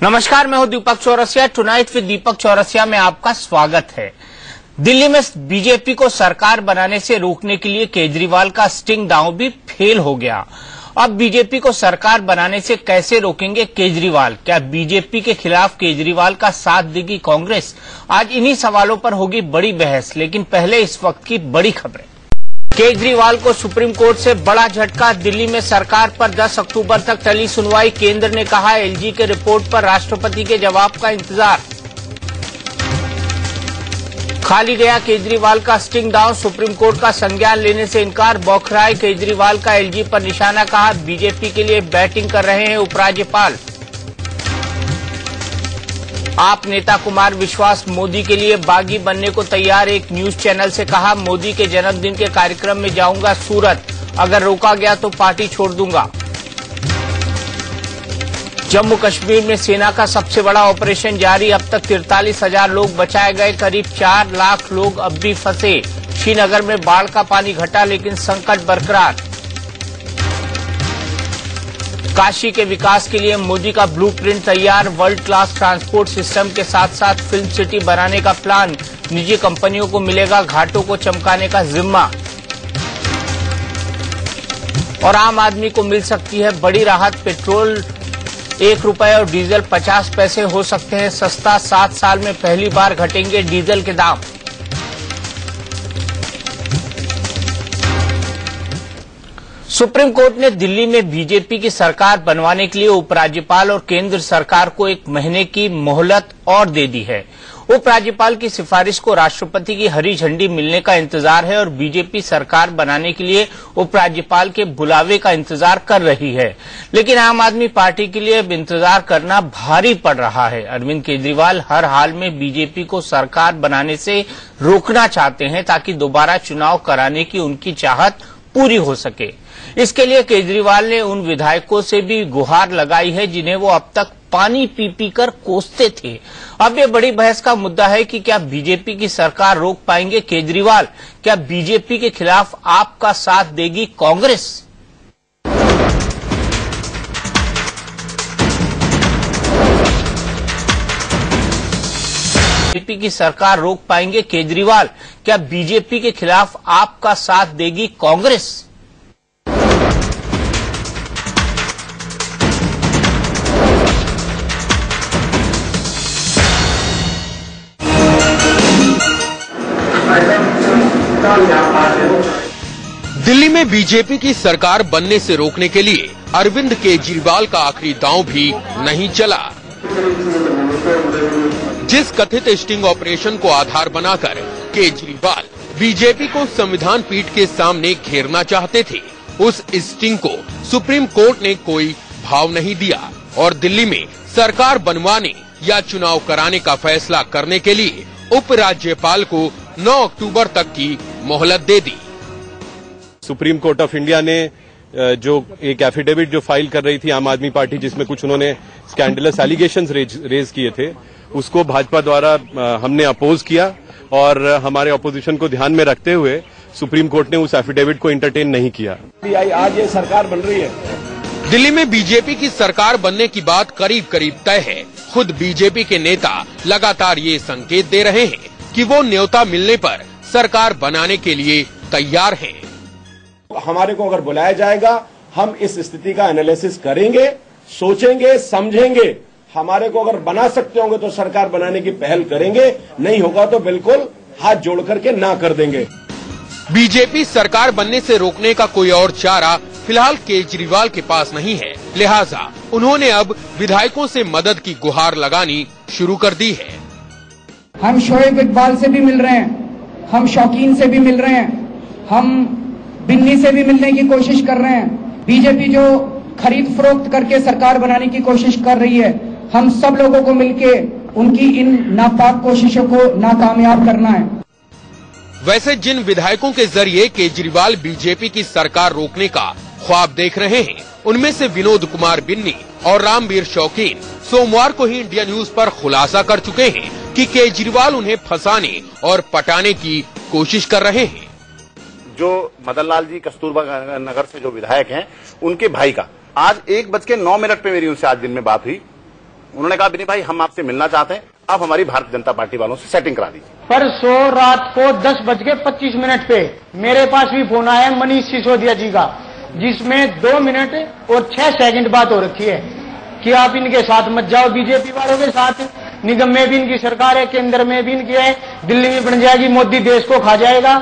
नमस्कार, मैं हूं दीपक चौरसिया। टुनाइट विद दीपक चौरसिया में आपका स्वागत है। दिल्ली में बीजेपी को सरकार बनाने से रोकने के लिए केजरीवाल का स्टिंग दांव भी फेल हो गया। अब बीजेपी को सरकार बनाने से कैसे रोकेंगे केजरीवाल? क्या बीजेपी के खिलाफ केजरीवाल का साथ देगी कांग्रेस? आज इन्हीं सवालों पर होगी बड़ी बहस, लेकिन पहले इस वक्त की बड़ी खबरें। केजरीवाल को सुप्रीम कोर्ट से बड़ा झटका। दिल्ली में सरकार पर 10 अक्टूबर तक टली सुनवाई। केंद्र ने कहा एलजी के रिपोर्ट पर राष्ट्रपति के जवाब का इंतजार। खाली गया केजरीवाल का स्टिंग दांव। सुप्रीम कोर्ट का संज्ञान लेने से इनकार। बौखलाए केजरीवाल का एलजी पर निशाना। कहा बीजेपी के लिए बैटिंग कर रहे हैं उपराज्यपाल। आप नेता कुमार विश्वास मोदी के लिए बागी बनने को तैयार। एक न्यूज चैनल से कहा मोदी के जन्मदिन के कार्यक्रम में जाऊंगा सूरत, अगर रोका गया तो पार्टी छोड़ दूंगा। जम्मू कश्मीर में सेना का सबसे बड़ा ऑपरेशन जारी। अब तक 43,000 लोग बचाए गए। करीब 4 लाख लोग अब भी फंसे। श्रीनगर में बाढ़ का पानी घटा, लेकिन संकट बरकरार। काशी के विकास के लिए मोदी का ब्लूप्रिंट तैयार। वर्ल्ड क्लास ट्रांसपोर्ट सिस्टम के साथ साथ फिल्म सिटी बनाने का प्लान। निजी कंपनियों को मिलेगा घाटों को चमकाने का जिम्मा। और आम आदमी को मिल सकती है बड़ी राहत। पेट्रोल 1 रुपए और डीजल 50 पैसे हो सकते हैं सस्ता। 7 साल में पहली बार घटेंगे डीजल के दाम। सुप्रीम कोर्ट ने दिल्ली में बीजेपी की सरकार बनवाने के लिए उपराज्यपाल और केंद्र सरकार को 1 महीने की मोहलत और दे दी है। उपराज्यपाल की सिफारिश को राष्ट्रपति की हरी झंडी मिलने का इंतजार है और बीजेपी सरकार बनाने के लिए उपराज्यपाल के बुलावे का इंतजार कर रही है। लेकिन आम आदमी पार्टी के लिए अब इंतजार करना भारी पड़ रहा है। अरविंद केजरीवाल हर हाल में बीजेपी को सरकार बनाने से रोकना चाहते हैं ताकि दोबारा चुनाव कराने की उनकी चाहत पूरी हो सके। इसके लिए केजरीवाल ने उन विधायकों से भी गुहार लगाई है जिन्हें वो अब तक पानी पी पी कर कोसते थे। अब ये बड़ी बहस का मुद्दा है कि क्या बीजेपी की सरकार रोक पाएंगे केजरीवाल? क्या बीजेपी के खिलाफ आपका साथ देगी कांग्रेस? बीजेपी की सरकार रोक पाएंगे केजरीवाल? क्या बीजेपी के खिलाफ आपका साथ देगी कांग्रेस? दिल्ली में बीजेपी की सरकार बनने से रोकने के लिए अरविंद केजरीवाल का आखिरी दांव भी नहीं चला। जिस कथित स्टिंग ऑपरेशन को आधार बनाकर केजरीवाल बीजेपी को संविधान पीठ के सामने घेरना चाहते थे, उस स्टिंग को सुप्रीम कोर्ट ने कोई भाव नहीं दिया और दिल्ली में सरकार बनवाने या चुनाव कराने का फैसला करने के लिए उपराज्यपाल को 9 अक्टूबर तक की मोहलत दे दी। सुप्रीम कोर्ट ऑफ इंडिया ने जो एक एफिडेविट जो फाइल कर रही थी आम आदमी पार्टी, जिसमें कुछ उन्होंने स्कैंडलस एलिगेशंस रेज किए थे, उसको भाजपा द्वारा हमने अपोज किया और हमारे अपोजिशन को ध्यान में रखते हुए सुप्रीम कोर्ट ने उस एफिडेविट को एंटरटेन नहीं किया। आज ये सरकार बन रही है। दिल्ली में बीजेपी की सरकार बनने की बात करीब करीब तय है। खुद बीजेपी के नेता लगातार ये संकेत दे रहे हैं कि वो न्योता मिलने पर सरकार बनाने के लिए तैयार हैं। हमारे को अगर बुलाया जाएगा, हम इस स्थिति का एनालिसिस करेंगे, सोचेंगे, समझेंगे। हमारे को अगर बना सकते होंगे तो सरकार बनाने की पहल करेंगे, नहीं होगा तो बिल्कुल हाथ जोड़ करके ना कर देंगे। बीजेपी सरकार बनने से रोकने का कोई और चारा फिलहाल केजरीवाल के पास नहीं है, लिहाजा उन्होंने अब विधायकों से मदद की गुहार लगानी शुरू कर दी है। हम शोएब इकबाल से भी मिल रहे हैं, हम शौकीन से भी मिल रहे हैं, हम बिन्नी से भी मिलने की कोशिश कर रहे हैं। बीजेपी जो खरीद फरोख्त करके सरकार बनाने की कोशिश कर रही है, हम सब लोगों को मिलके उनकी इन नापाक कोशिशों को नाकामयाब करना है। वैसे जिन विधायकों के जरिए केजरीवाल बीजेपी की सरकार रोकने का ख्वाब देख रहे हैं, उनमें से विनोद कुमार बिन्नी और रामवीर शौकीन सोमवार को ही इंडिया न्यूज पर खुलासा कर चुके हैं कि केजरीवाल उन्हें फंसाने और पटाने की कोशिश कर रहे हैं। जो मदन लाल जी कस्तूरबा नगर से जो विधायक हैं, उनके भाई का आज 1:09 पे मेरी उनसे आज दिन में बात हुई। उन्होंने कहा विनय भाई हम आपसे मिलना चाहते हैं, आप हमारी भारतीय जनता पार्टी वालों से सेटिंग करा दीजिए। परसों रात को 10:25 पे मेरे पास भी फोन आया मनीष सिसोदिया जी का, जिसमें 2 मिनट और 6 सेकंड बात हो रखी है कि आप इनके साथ मत जाओ, बीजेपी वालों के साथ। निगम में भी इनकी सरकार है, केंद्र में भी इनकी है, दिल्ली में बन जाएगी, मोदी देश को खा जाएगा।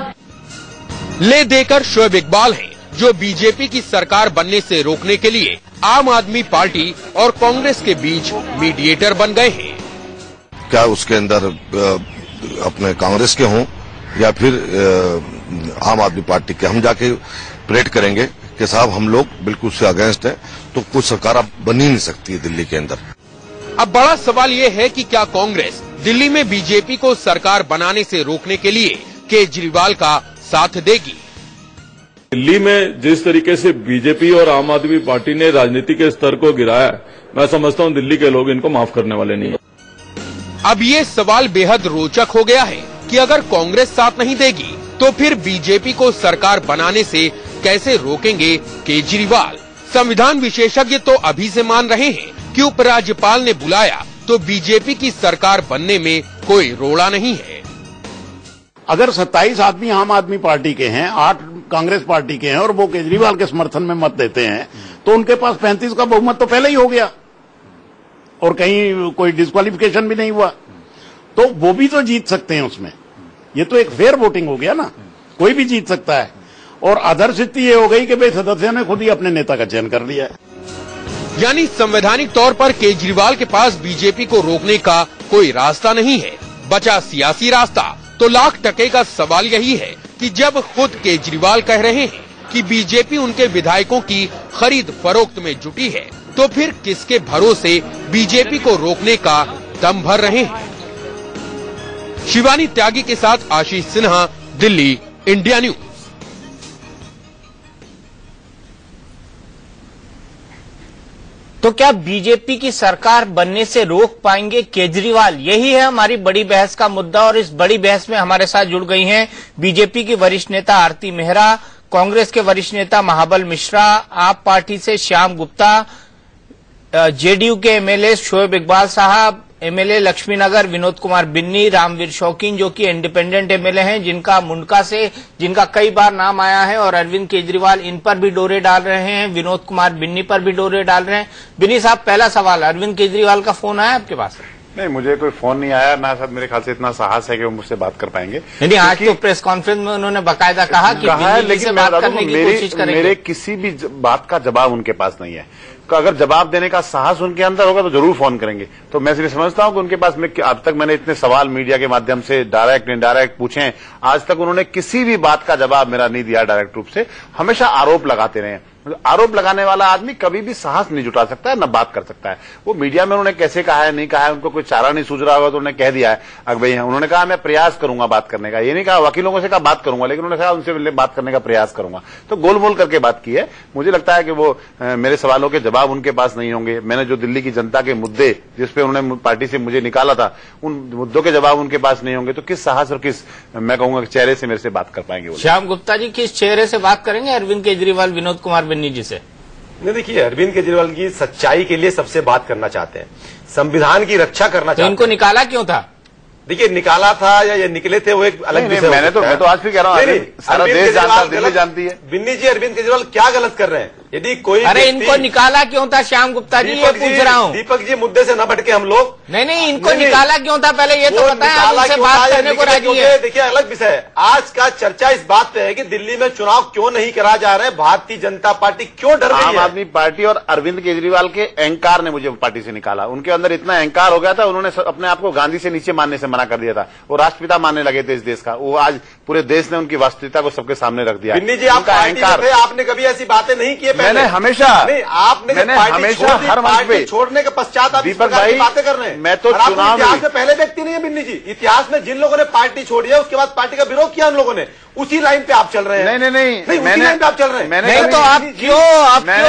ले देकर शोएब इकबाल हैं, जो बीजेपी की सरकार बनने से रोकने के लिए आम आदमी पार्टी और कांग्रेस के बीच मीडिएटर बन गए हैं। क्या उसके अंदर अपने कांग्रेस के हों या फिर आम आदमी पार्टी के, हम जाके परेड करेंगे कि साहब हम लोग बिल्कुल से अगेंस्ट हैं, तो कुछ सरकार अब बन ही नहीं सकती है दिल्ली के अंदर। अब बड़ा सवाल ये है कि क्या कांग्रेस दिल्ली में बीजेपी को सरकार बनाने से रोकने के लिए केजरीवाल का साथ देगी? दिल्ली में जिस तरीके से बीजेपी और आम आदमी पार्टी ने राजनीति के स्तर को गिराया, मैं समझता हूं दिल्ली के लोग इनको माफ करने वाले नहीं। अब ये सवाल बेहद रोचक हो गया है कि अगर कांग्रेस साथ नहीं देगी तो फिर बीजेपी को सरकार बनाने से कैसे रोकेंगे केजरीवाल? संविधान विशेषज्ञ तो अभी से मान रहे हैं कि उपराज्यपाल ने बुलाया तो बीजेपी की सरकार बनने में कोई रोड़ा नहीं है। अगर 27 आदमी आम आदमी पार्टी के हैं, 8 कांग्रेस पार्टी के हैं और वो केजरीवाल के समर्थन में मत देते हैं, तो उनके पास 35 का बहुमत तो पहले ही हो गया और कहीं कोई डिस्क्वालिफिकेशन भी नहीं हुआ, तो वो भी तो जीत सकते हैं उसमें। ये तो एक फेयर वोटिंग हो गया ना, कोई भी जीत सकता है। और आदर्श स्थिति ये हो गई कि भाई सदस्यों ने खुद ही अपने नेता का चयन कर लिया है। यानी संवैधानिक तौर पर केजरीवाल के पास बीजेपी को रोकने का कोई रास्ता नहीं है, बचा सियासी रास्ता। तो लाख टके का सवाल यही है कि जब खुद केजरीवाल कह रहे हैं कि बीजेपी उनके विधायकों की खरीद फरोख्त में जुटी है, तो फिर किसके भरोसे बीजेपी को रोकने का दम भर रहे हैं? शिवानी त्यागी के साथ आशीष सिन्हा, दिल्ली, इंडिया न्यूज। तो क्या बीजेपी की सरकार बनने से रोक पाएंगे केजरीवाल? यही है हमारी बड़ी बहस का मुद्दा और इस बड़ी बहस में हमारे साथ जुड़ गई हैं बीजेपी की वरिष्ठ नेता आरती मेहरा, कांग्रेस के वरिष्ठ नेता महाबल मिश्रा, आप पार्टी से श्याम गुप्ता, जेडीयू के एमएलए शोएब इकबाल साहब, एमएलए लक्ष्मीनगर विनोद कुमार बिन्नी, रामवीर शौकीन जो कि इंडिपेंडेंट एमएलए हैं, जिनका मुंडका से जिनका कई बार नाम आया है, और अरविंद केजरीवाल इन पर भी डोरे डाल रहे हैं, विनोद कुमार बिन्नी पर भी डोरे डाल रहे हैं। बिन्नी साहब, पहला सवाल, अरविंद केजरीवाल का फोन आया आपके पास? नहीं, मुझे कोई फोन नहीं आया, ना शायद मेरे ख्याल से इतना साहस है कि वो मुझसे बात कर पाएंगे। नहीं, आज तो प्रेस कॉन्फ्रेंस में उन्होंने बाकायदा कहा कि बिन्नी से बात करने की कोशिश करेंगे। मेरे किसी भी बात का जवाब उनके पास नहीं है। अगर जवाब देने का साहस उनके अंदर होगा तो जरूर फोन करेंगे। तो मैं इसलिए समझता हूं कि उनके पास में अब तक मैंने इतने सवाल मीडिया के माध्यम से डायरेक्ट इनडायरेक्ट पूछे हैं, आज तक उन्होंने किसी भी बात का जवाब मेरा नहीं दिया डायरेक्ट रूप से, हमेशा आरोप लगाते रहे। आरोप लगाने वाला आदमी कभी भी साहस नहीं जुटा सकता है, न बात कर सकता है। वो मीडिया में उन्होंने कैसे कहा है, नहीं कहा है, उनको कोई चारा नहीं सूझ रहा होगा तो उन्होंने कह दिया है अगर भाई उन्होंने कहा मैं प्रयास करूंगा बात करने का, ये नहीं कहा वकीलों से कहा बात करूंगा, लेकिन उन्होंने कहा उनसे बात करने का प्रयास करूंगा। तो गोलमोल करके बात की है। मुझे लगता है कि वो मेरे सवालों के जवाब उनके पास नहीं होंगे। मैंने जो दिल्ली की जनता के मुद्दे जिसपे उन्होंने पार्टी से मुझे निकाला था, उन मुद्दों के जवाब उनके पास नहीं होंगे, तो किस साहस और किस मैं कहूंगा चेहरे से मेरे से बात कर पाएंगे? श्याम गुप्ता जी, किस चेहरे से बात करेंगे अरविंद केजरीवाल विनोद कुमार बिन्नी जी से? नहीं, देखिए, अरविंद केजरीवाल की सच्चाई के लिए सबसे बात करना चाहते हैं, संविधान की रक्षा करना चाहते हैं। इनको निकाला क्यों था? देखिए, निकाला था या ये निकले थे वो एक अलग विषय। मैं तो आज भी कह रहा हूँ, सारा देश जानता है, दिल्ली जानती है। बिन्नी जी, अरविंद केजरीवाल क्या गलत कर रहे हैं? यदि कोई अरे इनको निकाला क्यों था श्याम गुप्ता जी, ये पूछ रहा हूँ। दीपक जी, मुद्दे से न भटके हम लोग। नहीं, इनको निकाला क्यों था पहले ये तो बताया, उनसे बात करने को राजी है। देखिए, अलग विषय है। आज का चर्चा इस बात पे है कि दिल्ली में चुनाव क्यों नहीं करा जा रहे, भारतीय जनता पार्टी क्यों डर रही है? आम आदमी पार्टी और अरविंद केजरीवाल के अहंकार ने मुझे पार्टी से निकाला। उनके अंदर इतना अहंकार हो गया था, उन्होंने अपने आप को गांधी से नीचे मानने से मना कर दिया था। वो राष्ट्रपिता मानने लगे थे इस देश का। वो आज पूरे देश ने उनकी वास्तविकता को सबके सामने रख दिया। बिन्नी जी, आप अहंकार, आपने कभी ऐसी बातें नहीं की? मैंने हमेशा हर मंच पे छोड़ने के पश्चात आप दीपक भाई बातें कर रहे हैं। मैं तो चुनाव इतिहास में पहले व्यक्ति नहीं है बिन्नी जी। इतिहास में जिन लोगों ने पार्टी छोड़ी है उसके बाद पार्टी का विरोध किया उन लोगों ने, उसी लाइन पे आप चल रहे हैं। नहीं, उसी लाइन पे आप चल रहे हैं। नहीं तो आप क्यों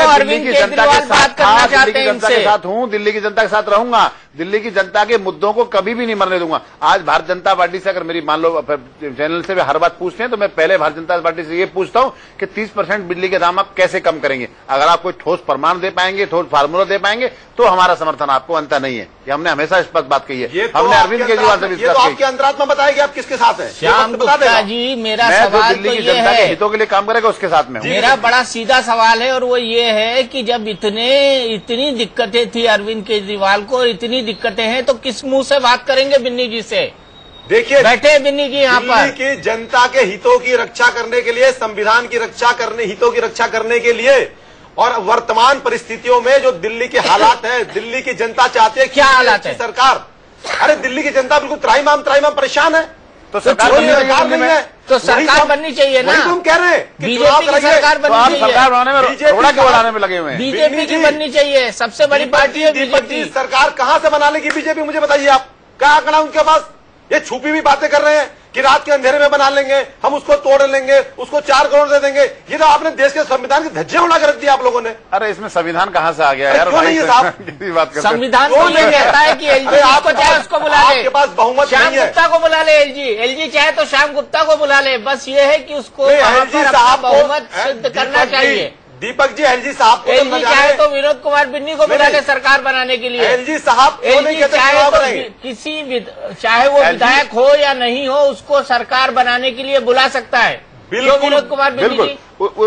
अरविंद केजरीवाल बात करना चाहते हैं इनसे? के साथ हूँ, दिल्ली की जनता के साथ रहूंगा, दिल्ली की जनता के मुद्दों को कभी भी नहीं मरने दूंगा। आज भारतीय जनता पार्टी से अगर मेरी मान लो चैनल से भी हर बात पूछते हैं तो मैं पहले भारतीय जनता पार्टी से ये पूछता हूं कि 30% बिजली के दाम आप कैसे कम करेंगे। अगर आप कोई ठोस प्रमाण दे पाएंगे, ठोस फार्मूला दे पाएंगे तो हमारा समर्थन आपको अंतर नहीं है। ये हमने हमेशा स्पष्ट बात कही है। हमने अरविंद केजरीवाल से भी ये तो आपकी अंतरात्मा बताएगी आप किसके साथ हैं। श्याम गुप्ता जी, मेरा सवाल दिल्ली तो की ये जनता के है, हितों के लिए काम करेगा उसके साथ में। मेरा बड़ा सीधा सवाल है और वो ये है कि जब इतनी दिक्कतें थी अरविंद केजरीवाल को, इतनी दिक्कतें हैं तो किस मुंह से बात करेंगे बिन्नी जी से? देखिए, बैठे बिन्नी जी यहाँ पर। दिल्ली की जनता के हितों की रक्षा करने के लिए, संविधान की रक्षा करने, हितों की रक्षा करने के लिए और वर्तमान परिस्थितियों में जो दिल्ली के हालात हैं, दिल्ली की जनता चाहती है क्या हालात है सरकार। अरे दिल्ली की जनता बिल्कुल त्राहिमाम परेशान है। तो सरकार नहीं है तो सरकार बननी चाहिए ना। हम कह रहे हैं बीजेपी की सरकार बननी चाहिए। सरकार बनाने में थोड़ा क्यों बनाने में लगे हुए हैं? बीजेपी की बननी चाहिए, सबसे बड़ी पार्टी है बीजेपी। सरकार कहां से बना लेगी बीजेपी, मुझे बताइए आप। क्या आंकड़ा उनके पास? ये छुपी हुई बातें कर रहे हैं कि रात के अंधेरे में बना लेंगे, हम उसको तोड़ लेंगे, उसको 4 करोड़ दे देंगे। ये तो आपने देश के संविधान की धज्जियां उड़ा कर रख दी आप लोगों ने। अरे इसमें संविधान कहां से आ गया यार? क्यों नहीं है साहब? बात करते संविधान तो ये कहता है कि एलजी आपको चाहे उसको बुला ले, आपके पास बहुमत श्याम नहीं है। गुप्ता को बुला ले, एलजी चाहे तो श्याम गुप्ता को बुला ले। बस ये है कि उसको एलजी साहब बहुमत सिद्ध करना चाहिए। दीपक जी, एलजी साहब को एलजी चाहे तो विनोद कुमार बिन्नी को बुला ले सरकार बनाने के लिए। एलजी साहब एलजी चाहे तो चाहे वो विधायक हो या नहीं हो, उसको सरकार बनाने के लिए बुला सकता है। बिल्कुल विनोद कुमार बिन्नी जी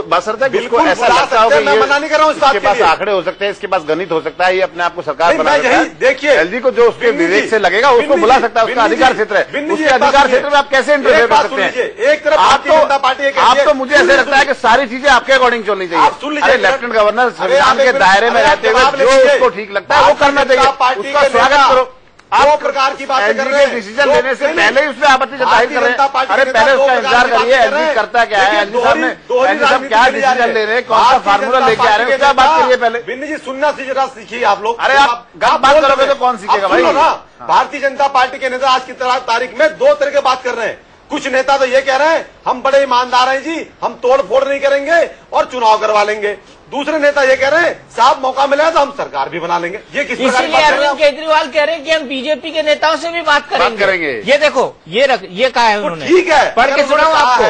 बसरता है बिल्कुल ऐसा लगता हो कि मैं मना नहीं कर रहा हूँ इस बात इसके पास आंकड़े हो सकते हैं, इसके पास गणित हो सकता है, ये अपने आप को सरकार बना सकता है। देखिए, एलजी को जो उसके विवेक से लगेगा उसको बुला सकता है, उसका अधिकार क्षेत्र है। उसके अधिकार क्षेत्र में आप कैसे इंटरफेयर कर सकते हैं? एक तरफ भारतीय जनता पार्टी आप तो मुझे ऐसे लगता है कि सारी चीजें आपके अकॉर्डिंग चलनी चाहिए। अरे लेफ्टिनेंट गवर्नर संविधान के दायरे में रहते हुए जो उसको ठीक लगता है वो करना चाहिए, उसका स्वागत करो। आप प्रकार की बातें कर रहे हैं, डिसीजन लेने से पहले ही उसमें आपत्ति जताई कर रहे हैं। अरे पहले उसका इंतजार करिए, एलजी करता क्या है, एलजी साहब क्या डिसीजन ले रहे हैं, कौन सा फार्मूला लेके आ रहे हैं, उसका बात करिए पहले। बिन्नी जी, सुनना सीखिए आप लोग। अरे आप बात करोगे तो कौन सीखेगा भाई? भारतीय जनता पार्टी के नेता आज की तारीख में 2 तरह के बात कर रहे हैं। कुछ नेता तो ये कह रहे हैं हम बड़े ईमानदार हैं जी, हम तोड़ फोड़ नहीं करेंगे और चुनाव करवा लेंगे। दूसरे नेता ये कह रहे हैं साहब मौका मिला तो हम सरकार भी बना लेंगे। ये किस प्रकार की बात है? अरविंद केजरीवाल कह रहे हैं कि हम बीजेपी के नेताओं से भी बात करेंगे। ये देखो, ये कहा है उन्होंने। ठीक है, पढ़ के सुनाऊं आपको?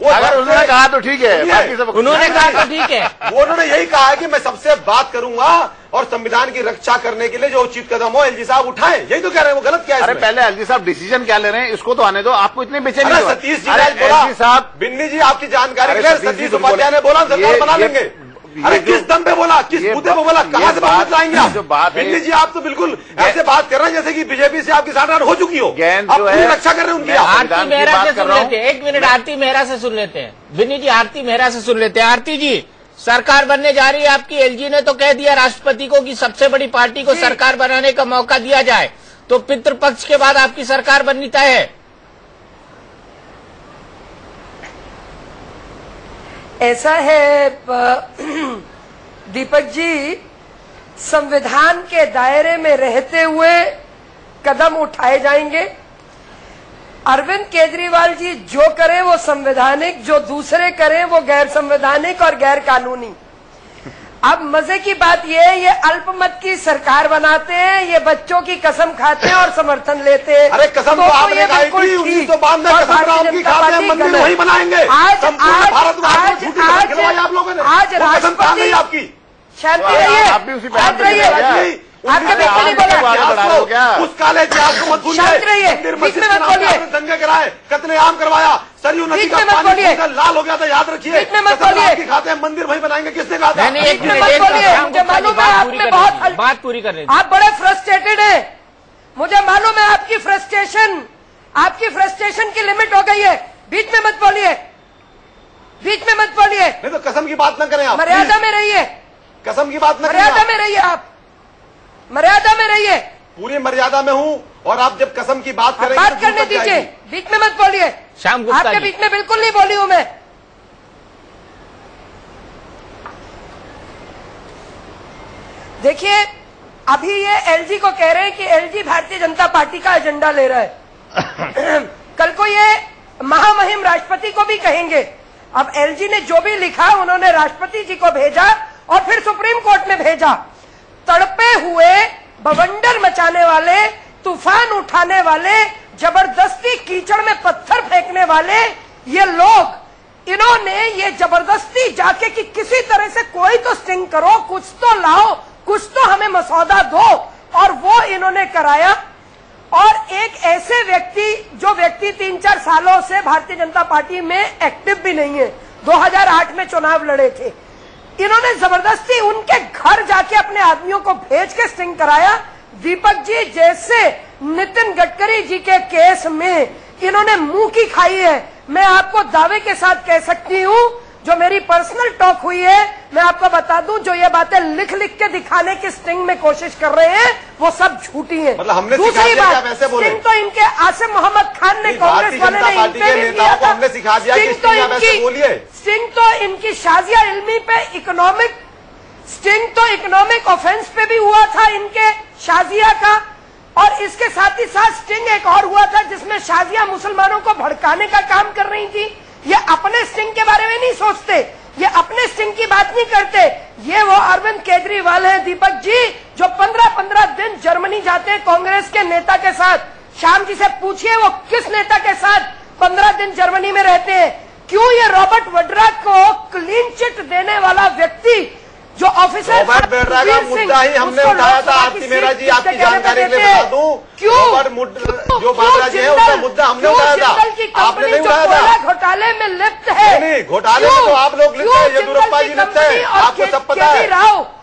अगर उन्होंने कहा तो ठीक है, बाकी सब उन्होंने कहा तो ठीक है। वो उन्होंने यही कहा है कि मैं सबसे बात करूंगा और संविधान की रक्षा करने के लिए जो उचित कदम हो एलजी साहब उठाएं। यही तो कह रहे हैं, वो गलत क्या है? अरे पहले एलजी साहब डिसीजन क्या ले रहे हैं इसको तो आने दो, आपको इतने बेचैनी क्यों? सतीश जी ने बोला, बिन्नी जी आपकी जानकारी के लिए सतीश उपाध्याय ने बोला सरकार बना लेंगे। अरे किस दम पे बोला, किस मुद्दे पे बोला, कहां से बात लाएंगे आप? जो बात है बिन्नी जी, आप तो बिल्कुल ऐसे बात कर रहे हैं जैसे कि बीजेपी से आपकी साठ हो चुकी हो। आप पूरी रक्षा कर रहे हैं उनकी। आरती मेहरा से सुन लेते हैं, 1 मिनट आरती मेहरा से सुन लेते हैं। बिन्नी जी, आरती मेहरा से सुन लेते हैं। आरती जी, सरकार बनने जा रही है आपकी, एलजी ने तो कह दिया राष्ट्रपति को कि सबसे बड़ी पार्टी को सरकार बनाने का मौका दिया जाए, तो पितृपक्ष के बाद आपकी सरकार बननी तय है। ऐसा है दीपक जी, संविधान के दायरे में रहते हुए कदम उठाए जाएंगे। अरविंद केजरीवाल जी जो करें वो संवैधानिक, जो दूसरे करें वो गैर संवैधानिक और गैर कानूनी। अब मजे की बात ये अल्पमत की सरकार बनाते हैं, ये बच्चों की कसम खाते हैं और समर्थन लेते हैं। अरे कसम तो आपने खाई थी 1992 में, कसम राम की खाते हैं, मंदिर वही बनाएंगे। आज राष्ट्रपति आपकी शांति रहिए, शांत रहिए, आपके बेटे नहीं बोला उस काले इतिहास को मत भूलिए। बीच में मत बोलिए, दंगे कराए, कत्लेआम करवाया, सरयू नदी का पानी लाल हो गया था, याद रखिए। बीच में मत बोलिए, खाते हैं मंदिर वही बनाएंगे, किसने कहा था? बीच में मत बोलिए, मुझे मालूम है आप में बहुत बात पूरी कर रहे हैं, आप बड़े फ्रस्ट्रेटेड है, मुझे मालूम है आपकी फ्रस्ट्रेशन की लिमिट हो गई है। बीच में मत बोलिए, बीच में मत बोलिए। नहीं तो कसम की बात न करें आप, मर्यादा में रहिए, कसम की बात न करें, मर्यादा में रहिए, आप मर्यादा में रहिए। पूरी मर्यादा में हूँ, और आप जब कसम की बात करेंगे बात करने दीजिए, बीच में मत बोलिए। श्याम गुप्ता आपके बीच में बिल्कुल नहीं बोली हूं मैं। देखिए, अभी ये एलजी को कह रहे हैं कि एलजी भारतीय जनता पार्टी का एजेंडा ले रहा है। कल को ये महामहिम राष्ट्रपति को भी कहेंगे। अब एलजी ने जो भी लिखा उन्होंने राष्ट्रपति जी को भेजा और फिर सुप्रीम कोर्ट में भेजा। तड़पे हुए, बवंडर मचाने वाले, तूफान उठाने वाले, जबरदस्ती कीचड़ में पत्थर फेंकने वाले ये लोग, इन्होंने ये जबरदस्ती जाके कि किसी तरह से कोई तो स्टिंग करो, कुछ तो लाओ, कुछ तो हमें मसौदा दो, और वो इन्होंने कराया। और एक ऐसे व्यक्ति जो व्यक्ति 3-4 सालों से भारतीय जनता पार्टी में एक्टिव भी नहीं है, 2008 में चुनाव लड़े थे, इन्होंने जबरदस्ती उनके घर जाके अपने आदमियों को भेज के स्टिंग कराया। दीपक जी जैसे नितिन गडकरी जी के केस में इन्होंने मुंह की खाई है। मैं आपको दावे के साथ कह सकती हूँ, जो मेरी पर्सनल टॉक हुई है, मैं आपको बता दूं, जो ये बातें लिख लिख के दिखाने की स्टिंग में कोशिश कर रहे हैं वो सब झूठी है। मतलब हमने दूसरी बात, स्टिंग तो इनके आसिम मोहम्मद खान ने, कांग्रेस वाले ने इन पे भी किया था। हमने सिखा दिया कि स्टिंग तो इनकी शाजिया इल्मी पे इकोनॉमिक स्टिंग तो इकोनॉमिक ऑफेंस पे भी हुआ था इनके शाजिया का, और इसके साथ ही साथ स्टिंग एक और हुआ था जिसमें शाजिया मुसलमानों को भड़काने का काम कर रही थी। ये अपने स्टिंग के बारे में नहीं सोचते, ये अपने स्टिंग की बात नहीं करते। ये वो अरविंद केजरीवाल हैं दीपक जी, जो 15-15 दिन जर्मनी जाते हैं कांग्रेस के नेता के साथ। शाम जी से पूछिए वो किस नेता के साथ 15 दिन जर्मनी में रहते हैं। क्यों ये रॉबर्ट वड्रा को क्लीन चिट देने वाला व्यक्ति, जो ऑफिसर रॉबर्ट वड्रा का मुद्दा ही हमने उठाया था। आपकी मेरा जी आपकी जानकारी के लिए बता दूं, क्यों जो वाड्रा जी है उसका मुद्दा हमने उठाया था, आपने नहीं उठाया था। घोटाले में लिप्त है। नहीं, घोटाले में तो आप लोग लिप्त है, येदियुरप्पा जी लिप्त है, आपको सब पता है।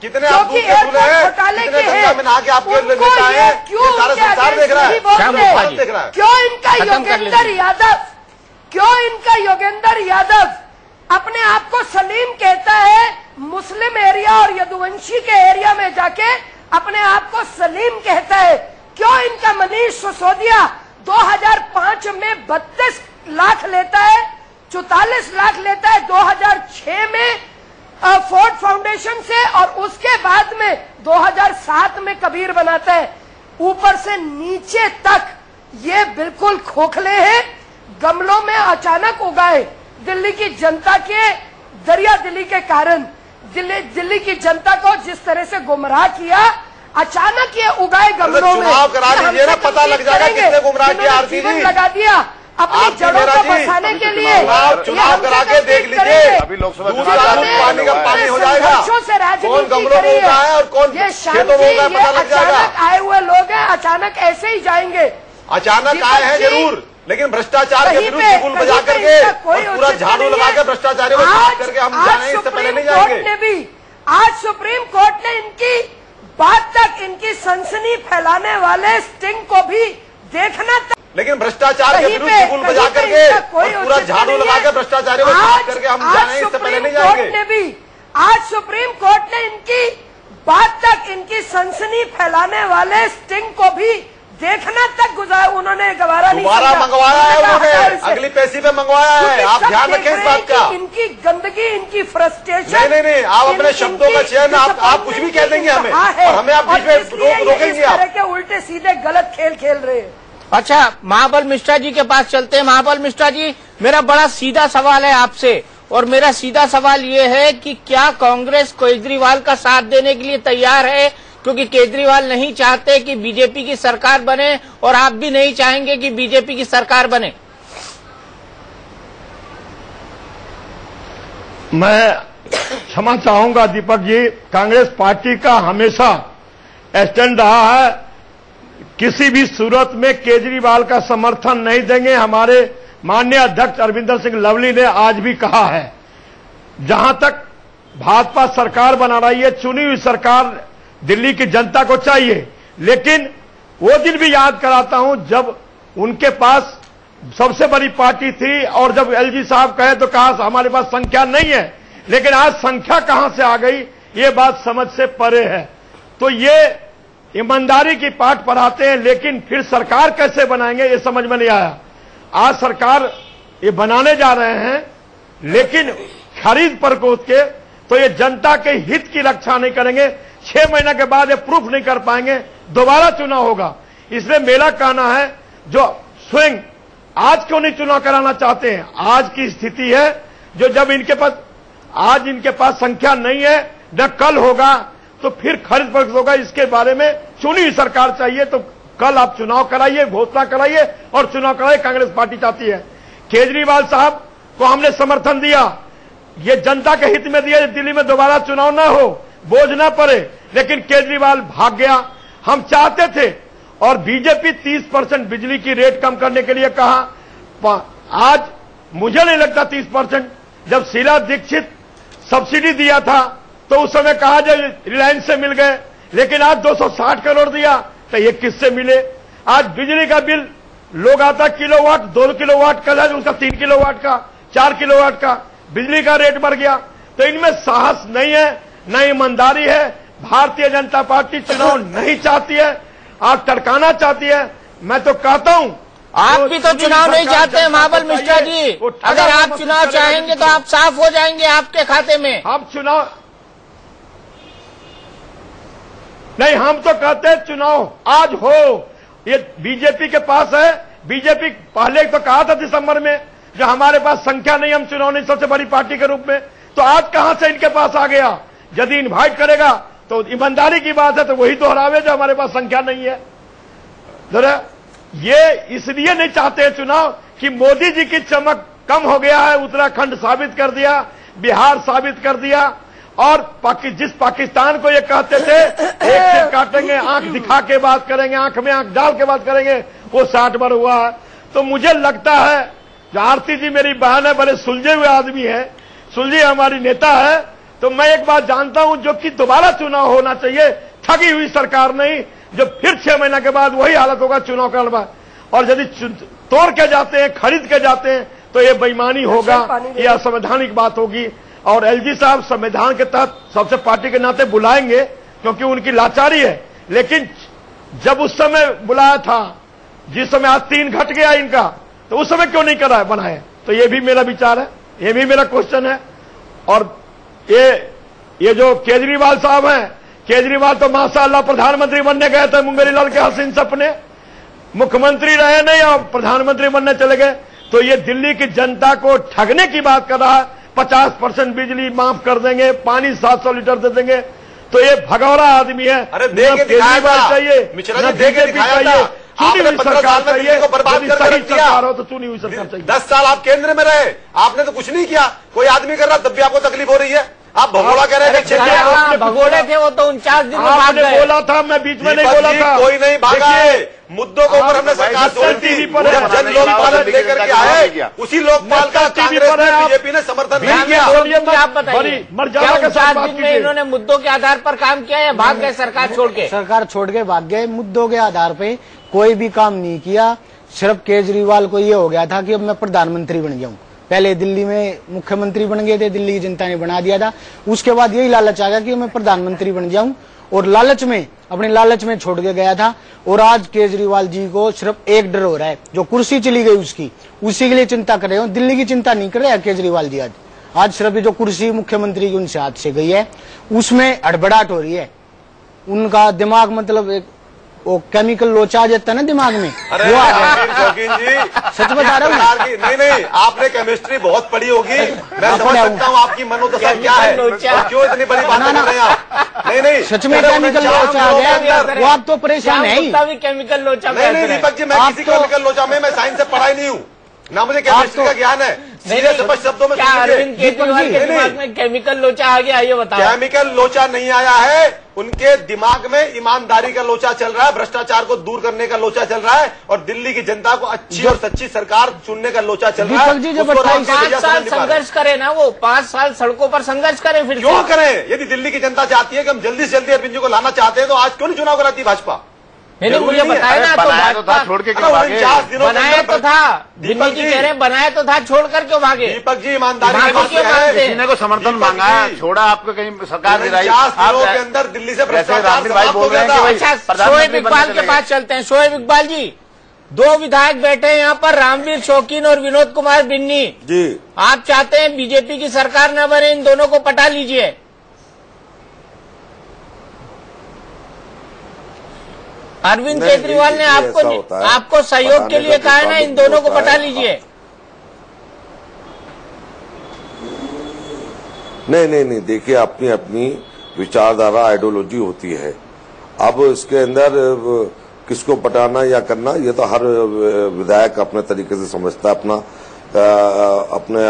कितने आप दूध के फूले हैं, कितने गंगा में नहा के आपके नेता है, ये सारा संसार देख रहा है, भारत देख रहा है। क्यों इनका योगेंद्र यादव अपने आप को सलीम कहता है, मुस्लिम एरिया और यदुवंशी के एरिया में जाके अपने आप को सलीम कहता है। क्यों इनका मनीष सिसोदिया 2005 में 32 लाख लेता है, 44 लाख लेता है 2006 में फोर्ड फाउंडेशन से, और उसके बाद में 2007 में कबीर बनाता है। ऊपर से नीचे तक ये बिल्कुल खोखले हैं, गमलों में अचानक उगाए। दिल्ली की जनता के दरिया दिली के कारण दिल्ली की जनता को जिस तरह से गुमराह किया, अचानक ये उगाए गमलों में। चुनाव करा लीजिए ना, पता लग जाएगा किसने गुमराह किया। आरती जी लगा दिया अपनी जड़ों को बसाने के लिए। चुनाव करा के देख लीजिए, अभी लोकसभा पानी का पानी हो जाएगा, कौन गमलों में उगा है और कौन खेतों में उगा है पता लग जाएगा। अचानक आए हुए लोग हैं, अचानक ऐसे ही जाएंगे। अचानक आए हैं जरूर, लेकिन भ्रष्टाचार के विरुद्ध बिगुल बजा करके और पूरा झाड़ू लगा के भ्रष्टाचारियों को साफ करके हम जाएंगे, इससे पहले नहीं जाएंगे। आज सुप्रीम कोर्ट ने इनकी बात तक, इनकी सनसनी फैलाने वाले स्टिंग को भी देखना, लेकिन भ्रष्टाचार के विरुद्ध बिगुल बजा करके और पूरा झाड़ू लगा के भ्रष्टाचारियों को साफ करके हम जाएंगे, इससे पहले नहीं जाएंगे। आज सुप्रीम कोर्ट ने इनकी बात तक, इनकी सनसनी फैलाने वाले स्टिंग को भी देखना तक उन्होंने गवारा नहीं समझा। मंगवाया है उन्होंने, अगली पैसी पे मंगवाया है। आप ध्यान रखें इस बात का। इनकी गंदगी, इनकी फ्रस्ट्रेशन। नहीं, आप अपने शब्दों का चयन, आप कुछ भी कह देंगे हमें, और हमें आप बीच में रोकेंगे। इस तरह के उल्टे सीधे गलत खेल खेल रहे हैं। अच्छा, महाबल मिश्रा जी के पास चलते हैं। महाबल मिश्रा जी, मेरा बड़ा सीधा सवाल है आपसे, और मेरा सीधा सवाल ये है कि क्या कांग्रेस केजरीवाल का साथ देने के लिए तैयार है? क्योंकि केजरीवाल नहीं चाहते कि बीजेपी की सरकार बने, और आप भी नहीं चाहेंगे कि बीजेपी की सरकार बने। मैं क्षमा चाहूंगा दीपक जी, कांग्रेस पार्टी का हमेशा स्टैंड रहा है, किसी भी सूरत में केजरीवाल का समर्थन नहीं देंगे। हमारे माननीय अध्यक्ष अरविंदर सिंह लवली ने आज भी कहा है, जहां तक भाजपा सरकार बना रही है, चुनी हुई सरकार दिल्ली की जनता को चाहिए। लेकिन वो दिन भी याद कराता हूं जब उनके पास सबसे बड़ी पार्टी थी, और जब एलजी साहब कहे तो कहा हमारे पास संख्या नहीं है, लेकिन आज संख्या कहां से आ गई, ये बात समझ से परे है। तो ये ईमानदारी की पाठ पढ़ाते हैं, लेकिन फिर सरकार कैसे बनाएंगे ये समझ में नहीं आया। आज सरकार ये बनाने जा रहे हैं, लेकिन खरीद पर कूद के, तो ये जनता के हित की रक्षा नहीं करेंगे। 6 महीने के बाद ये प्रूफ नहीं कर पाएंगे, दोबारा चुनाव होगा। इसलिए मेरा कहना है, जो स्विंग आज क्यों नहीं चुनाव कराना चाहते हैं? आज की स्थिति है जो जब आज इनके पास संख्या नहीं है, न कल होगा, तो फिर खरीद फरोख्त होगा। इसके बारे में चुनी हुई सरकार चाहिए, तो कल आप चुनाव कराइए, घोषणा कराइए और चुनाव कराइए। कांग्रेस पार्टी चाहती है। केजरीवाल साहब को हमने समर्थन दिया, ये जनता के हित में दिया, दिल्ली में दोबारा चुनाव ना हो, बोझ ना पड़े, लेकिन केजरीवाल भाग गया। हम चाहते थे, और बीजेपी 30% बिजली की रेट कम करने के लिए कहा। आज मुझे नहीं लगता 30%, जब शीला दीक्षित सब्सिडी दिया था तो उस समय कहा जब रिलायंस से मिल गए, लेकिन आज 260 करोड़ दिया तो ये किससे मिले? आज बिजली का बिल लोग आता किलोवाट, 2 किलोवाट का, उसका 3 किलोवाट का, 4 किलोवाट का बिजली का रेट बढ़ गया। तो इनमें साहस नहीं है, न ईमानदारी है। भारतीय जनता पार्टी चुनाव नहीं चाहती है, आप टरकाना चाहती है। मैं तो कहता हूं, आप भी तो चुनाव नहीं चाहते हैं महाबल मिश्रा जी। अगर आप चुनाव चाहेंगे तो आप साफ हो जाएंगे आपके खाते में। हम चुनाव नहीं, हम तो कहते हैं चुनाव आज हो। ये बीजेपी के पास है। बीजेपी पहले तो कहा था दिसंबर में, जो हमारे पास संख्या नहीं, हम चुनाव नहीं, सबसे बड़ी पार्टी के रूप में। तो आज कहां से इनके पास आ गया? यदि इनवाइट करेगा तो ईमानदारी की बात है, तो वही दोहरावे जो हमारे पास संख्या नहीं है। जरा ये इसलिए नहीं चाहते चुनाव कि मोदी जी की चमक कम हो गया है। उत्तराखंड साबित कर दिया, बिहार साबित कर दिया, और जिस पाकिस्तान को ये कहते थे एक सिर काटेंगे, आंख दिखा के बात करेंगे, आंख में आंख डाल के बात करेंगे, वो 60 बार हुआ है। तो मुझे लगता है, जो आरती जी मेरी बहन है, बड़े सुलझे हुए आदमी है, सुलझी हमारी नेता है, तो मैं एक बात जानता हूं, जो कि दोबारा चुनाव होना चाहिए। ठगी हुई सरकार नहीं, जो फिर 6 महीने के बाद वही हालत होगा चुनाव करना। और यदि तोड़ के जाते हैं, खरीद के जाते हैं, तो ये बेईमानी होगा, ये असंवैधानिक बात होगी। और एलजी साहब संविधान के तहत सबसे पार्टी के नाते बुलाएंगे, क्योंकि उनकी लाचारी है। लेकिन जब उस समय बुलाया था, जिस समय आज 3 घट गया इनका, तो उस समय क्यों नहीं करा बनाए? तो ये भी मेरा विचार है, ये भी मेरा क्वेश्चन है। और ये जो केजरीवाल साहब हैं, केजरीवाल तो माशाअल्लाह प्रधानमंत्री बनने गए थे, मुंगेरी लाल के हसीन सपने, मुख्यमंत्री रहे नहीं और प्रधानमंत्री बनने चले गए। तो ये दिल्ली की जनता को ठगने की बात कर रहा है। 50% बिजली माफ कर देंगे, पानी 700 लीटर दे देंगे। तो ये भगौरा आदमी है। अरे देके केजरीवाल चाहिए, मिश्रा जी देके दिखाया था। आपने 15 साल में दिल्ली को बर्बाद कर दिया। तो चुनी हुई सरकार चाहिए। 10 साल आप केंद्र में रहे, आपने तो कुछ नहीं किया। कोई आदमी कर रहा, तब भी आपको तकलीफ हो रही है। आप भगोड़ा कह रहे थे, भगोड़े थे वो तो 49 दिन में भाग गए। बोला था, मैं बीच में नहीं बोला था। कोई नहीं भागा है। मुद्दों के ऊपर हमने सरकार छोड़ी थी। जब जन लोकपाल लेकर के आए, उसी लोकपाल का कांग्रेस ने, बीजेपी ने समर्थन नहीं किया। आप बताइए, क्या 49 दिन में इन्होंने मुद्दों के आधार पर काम किया या भाग गए सरकार छोड़ के? सरकार छोड़ के भाग गए। मुद्दों के आधार पे कोई भी काम नहीं किया। सिर्फ केजरीवाल को ये हो गया था कि अब मैं प्रधानमंत्री बन गया हूँ। पहले दिल्ली में मुख्यमंत्री बन गए थे, दिल्ली की जनता ने बना दिया था। उसके बाद यही लालच आ गया कि मैं प्रधानमंत्री बन जाऊं, और लालच में, अपने लालच में छोड़ के गया था। और आज केजरीवाल जी को सिर्फ एक डर हो रहा है, जो कुर्सी चली गई उसकी, उसी के लिए चिंता कर रहे हो। दिल्ली की चिंता नहीं कर रहे हैं केजरीवाल जी। आज सिर्फ जो कुर्सी मुख्यमंत्री की उनसे हाथ से गई है, उसमें हड़बड़ाहट हो रही है। उनका दिमाग मतलब वो केमिकल लोचा आ जाता है ना दिमाग में। अरे वो शौकीन जी, सच बता रहा हूँ। नहीं, आपने केमिस्ट्री बहुत पढ़ी होगी। मैं समझ सकता हूँ आपकी मनोदशा क्या है, क्यों इतनी बड़ी बातें कर रहे हैं आप। नहीं, सच में केमिकल लोचा आ गया, वो आप तो परेशान है ही। केमिकल लोचा नहीं दीपक जी, मैं किसी केमिकल लोचा में, मैं साइंस से पढ़ा ही नहीं हूँ, ना मुझे केमिस्ट्री का ज्ञान है। सीधे स्पष्ट शब्दों में अरविंद केजरीवाल के दिमाग में केमिकल लोचा आ गया, ये बताओ। केमिकल लोचा नहीं आया है, उनके दिमाग में ईमानदारी का लोचा चल रहा है, भ्रष्टाचार को दूर करने का लोचा चल रहा है, और दिल्ली की जनता को अच्छी और सच्ची सरकार चुनने का लोचा चल रहा है। जी, 5 साल संघर्ष करे ना, वो 5 साल सड़कों पर संघर्ष करें। फिर क्यों करें? यदि दिल्ली की जनता चाहती है कि हम जल्दी से जल्दी अरविंद जी को लाना चाहते हैं, तो आज क्यों नहीं चुनाव कराती भाजपा? नहीं, मुझे बताया ना, तो था, छोड़ के क्यों भागे? बनाया तो था, दिल्ली जी कह रहे हैं बनाया तो था, छोड़कर क्यों भागे? दीपक जी ईमानदारी किसी ने को समर्थन मांगा, छोड़ा आपको कहीं सरकार गिराई। 50 दिनों के अंदर दिल्ली से भ्रष्टाचार समाप्त हो गया था। अच्छा, शोएब इकबाल के पास चलते हैं। शोएब इकबाल जी, 2 विधायक बैठे हैं यहाँ पर, रामवीर शौकीन और विनोद कुमार बिन्नी जी। आप चाहते हैं बीजेपी की सरकार न बने, इन दोनों को पटा लीजिए। अरविंद केजरीवाल ने आपको सहयोग के लिए कहा है ना, इन दोनों को पटा लीजिए। नहीं, देखिए अपनी अपनी विचारधारा आइडियोलॉजी होती है। अब इसके अंदर किसको पटाना या करना, ये तो हर विधायक अपने तरीके से समझता है, अपने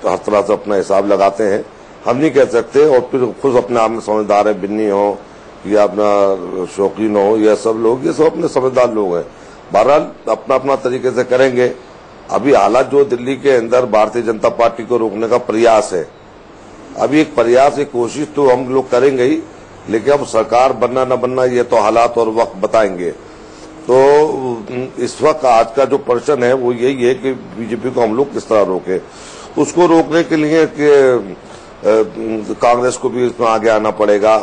हर तरह से अपना हिसाब लगाते हैं। हम नहीं कह सकते, और फिर खुद अपने आप में समझदार है, बिन्नी हो या अपना शौकीन हो, ये सब लोग, ये सब अपने समझदार लोग हैं। बहरहाल अपना अपना तरीके से करेंगे। अभी हालात जो दिल्ली के अंदर भारतीय जनता पार्टी को रोकने का प्रयास है, अभी एक प्रयास, एक कोशिश तो हम लोग करेंगे ही, लेकिन अब सरकार बनना न बनना ये तो हालात और वक्त बताएंगे। तो इस वक्त आज का जो प्रश्न है वो यही है कि बीजेपी को हम लोग किस तरह रोके। उसको रोकने के लिए कि कांग्रेस को भी इसमें आगे आना पड़ेगा।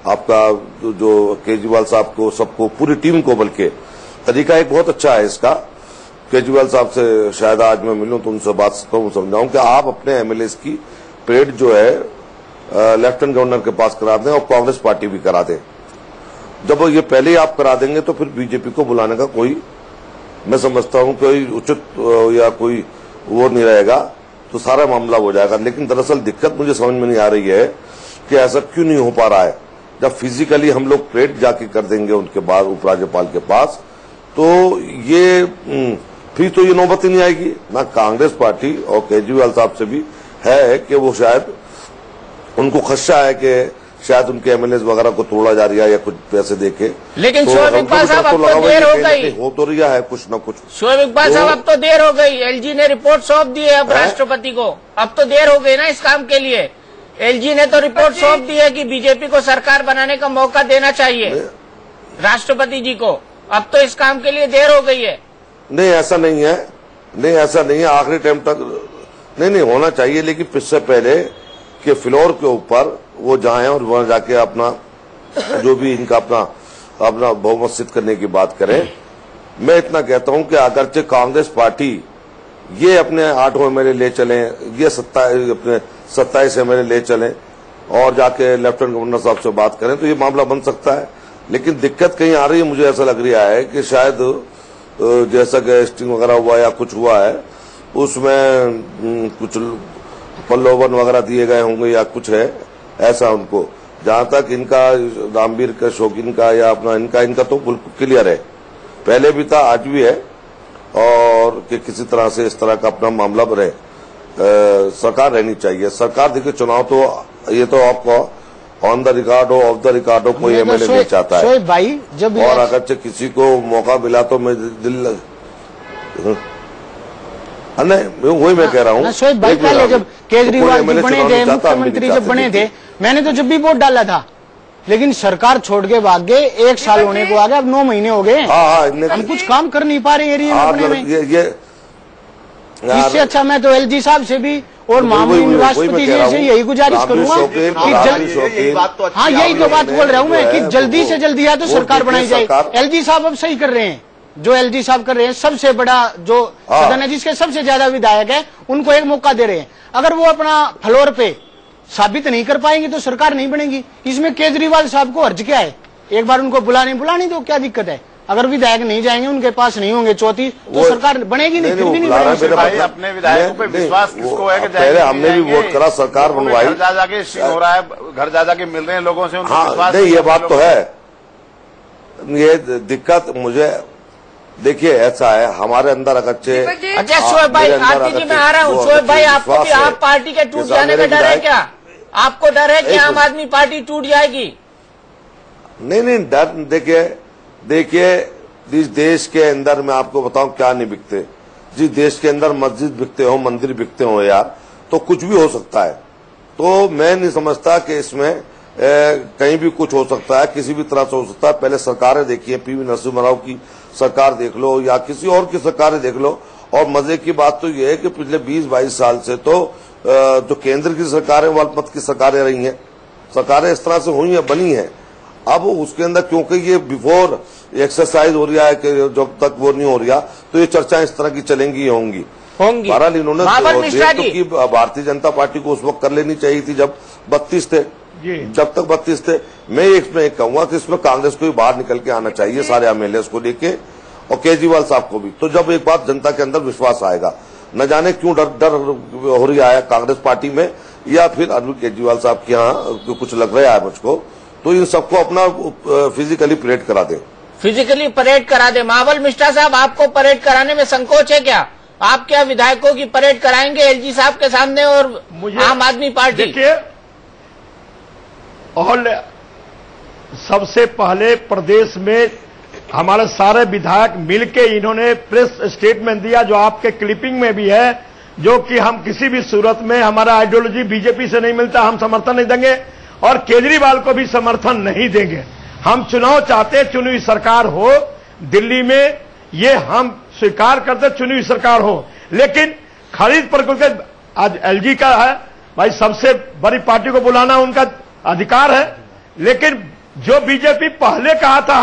आपका जो केजरीवाल साहब को, सबको, पूरी टीम को, बल्कि तरीका एक बहुत अच्छा है इसका। केजरीवाल साहब से शायद आज मैं मिलूं तो उनसे बात करूं, समझाऊं कि आप अपने एमएलए की परेड जो है लेफ्टिनेंट गवर्नर के पास करा दें और कांग्रेस पार्टी भी करा दें। जब ये पहले ही आप करा देंगे तो फिर बीजेपी को बुलाने का कोई, मैं समझता हूं कोई उचित या कोई वो नहीं रहेगा, तो सारा मामला हो जाएगा। लेकिन दरअसल दिक्कत मुझे समझ में नहीं आ रही है कि ऐसा क्यों नहीं हो पा रहा है। जब फिजिकली हम लोग परेड जाके कर देंगे उनके बाद उपराज्यपाल के पास, तो ये फिर तो ये नौबत ही नहीं आएगी ना। कांग्रेस पार्टी और केजरीवाल साहब से भी है कि वो शायद उनको खदशा है कि शायद उनके एमएलए वगैरह को तोड़ा जा रहा है या कुछ पैसे देके। लेकिन शोएब इकबाल साहब अब तो देर हो गई, हो तो रहा है कुछ न कुछ। शोएब इकबाल साहब अब तो देर हो गई, एलजी ने रिपोर्ट सौंप दी है अब राष्ट्रपति को। अब तो देर हो गई ना इस काम के लिए। एलजी ने तो रिपोर्ट सौंप दी है कि बीजेपी को सरकार बनाने का मौका देना चाहिए राष्ट्रपति जी को। अब तो इस काम के लिए देर हो गई है। नहीं ऐसा नहीं है, नहीं ऐसा नहीं है, आखिरी टाइम तक नहीं होना चाहिए। लेकिन इससे पहले कि फ्लोर के ऊपर वो जाएं और वहां जाके अपना जो भी इनका अपना बहुमत सिद्ध करने की बात करें। मैं इतना कहता हूं कि अगरचे कांग्रेस पार्टी ये अपने 8 एमएलए ले चलें, ये अपने 27 एमएलए ले चलें और जाके लेफ्टिनेंट गवर्नर साहब से बात करें, तो ये मामला बन सकता है। लेकिन दिक्कत कहीं आ रही है, मुझे ऐसा लग रहा है कि शायद जैसा कि स्टिंग वगैरह हुआ या कुछ हुआ है, उसमें कुछ प्रलोभन वगैरह दिए गए होंगे या कुछ है ऐसा उनको। जहां तक इनका रामवीर का, शौकीन का या अपना इनका तो बिल्कुल क्लियर है, पहले भी था आज भी है, और कि किसी तरह से इस तरह का अपना मामला बने। सरकार रहनी चाहिए। सरकार देखिए, चुनाव तो ये तो आपको ऑन द रिकॉर्ड हो, ऑफ द रिकॉर्ड हो, कोई एमएलए नहीं चाहता है भाई। जब और अगर किसी को मौका मिला तो मैं दिल नहीं, वही मैं कह रहा हूँ। शोएब भाई, पहले जब केजरीवाल जी बने थे, मुख्यमंत्री जब बने थे, मैंने तो जब भी वोट डाला था, लेकिन सरकार छोड़ के भाग गए। 1 साल होने को आ गया, अब 9 महीने हो गए। हम कुछ काम कर नहीं पा रहे एरिया में। इससे अच्छा मैं तो एलजी साहब से भी और मामूली राष्ट्रपति जी से यही गुजारिश करूंगा कि हाँ, यही तो बात बोल रहा हूँ मैं कि जल्दी से जल्दी या तो सरकार बनाई जाए। एलजी साहब अब सही कर रहे हैं, जो एलजी साहब कर रहे हैं। सबसे बड़ा जो सदन है, जिसके सबसे ज्यादा विधायक है, उनको एक मौका दे रहे हैं। अगर वो अपना फ्लोर पे साबित नहीं कर पाएंगे तो सरकार नहीं बनेगी। इसमें केजरीवाल साहब को अर्ज क्या है? एक बार उनको बुलाने दो, क्या दिक्कत है? अगर विधायक नहीं जाएंगे, उनके पास नहीं होंगे 34, तो सरकार बनेगी नहीं, फिर भी नहीं बनेगी। अपने विधायकों पे विश्वास किसको है कि पहले हमने भी वोट करा, सरकार बनवाई, घर जा जाके हो रहा है, घर जा जाके मिल रहे हैं लोगों से, उनको विश्वास नहीं, ये बात तो है। ये दिक्कत मुझे देखिए ऐसा है, हमारे अंदर अगरचे। अच्छा शोएब भाई, आरती जी मैं आ रहा हूँ। शोएब भाई, आपको आप पार्टी के टूट जाने का डर है क्या? आपको डर है कि आम आदमी पार्टी टूट जाएगी? नहीं, डर देखिए जिस देश के अंदर मैं आपको बताऊं क्या नहीं बिकते, जिस देश के अंदर मस्जिद बिकते हो, मंदिर बिकते हो यार, तो कुछ भी हो सकता है। तो मैं नहीं समझता कि इसमें कहीं भी कुछ हो सकता है, किसी भी तरह से हो सकता है। पहले सरकारें देखिए, पीवी नरसिम्हा राव की सरकार देख लो या किसी और की सरकारें देख लो। और मजे की बात तो ये है कि पिछले 20-22 साल से तो जो केंद्र की सरकारें, वालपत की सरकारें रही हैं, सरकारें इस तरह से हुई हैं, बनी हैं। अब उसके अंदर क्योंकि ये बिफोर एक्सरसाइज हो रहा है कि जब तक वो नहीं हो रहा, तो ये चर्चा इस तरह की चलेंगी होंगी। बहरहाल इन्होंने की भारतीय जनता पार्टी को उस वक्त कर लेनी चाहिए थी जब 32 थे, जब तक 32 थे। मैं इसमें एक कहूंगा कि इसमें कांग्रेस को भी बाहर निकल के आना चाहिए, सारे एमएलए को लेके, और केजरीवाल साहब को भी। तो जब एक बात जनता के अंदर विश्वास आएगा, न जाने क्यों डर हो रहा है कांग्रेस पार्टी में, या फिर अरविंद केजरीवाल साहब के यहाँ कुछ लग रहा है मुझको, तो इन सबको अपना फिजिकली परेड करा दे। फिजिकली परेड करा दे। महाबल मिश्रा साहब, आपको परेड कराने में संकोच है क्या? आप क्या विधायकों की परेड कराएंगे एलजी साहब के सामने और आम आदमी पार्टी? देखिए, और सबसे पहले प्रदेश में हमारे सारे विधायक मिलके इन्होंने प्रेस स्टेटमेंट दिया, जो आपके क्लिपिंग में भी है, जो कि हम किसी भी सूरत में, हमारा आइडियोलॉजी बीजेपी से नहीं मिलता, हम समर्थन नहीं देंगे और केजरीवाल को भी समर्थन नहीं देंगे। हम चुनाव चाहते, चुनी हुई सरकार हो दिल्ली में, ये हम स्वीकार करते, चुनी हुई सरकार हो, लेकिन खरीद पर आज एलजी का है भाई, सबसे बड़ी पार्टी को बुलाना उनका अधिकार है, लेकिन जो बीजेपी पहले कहा था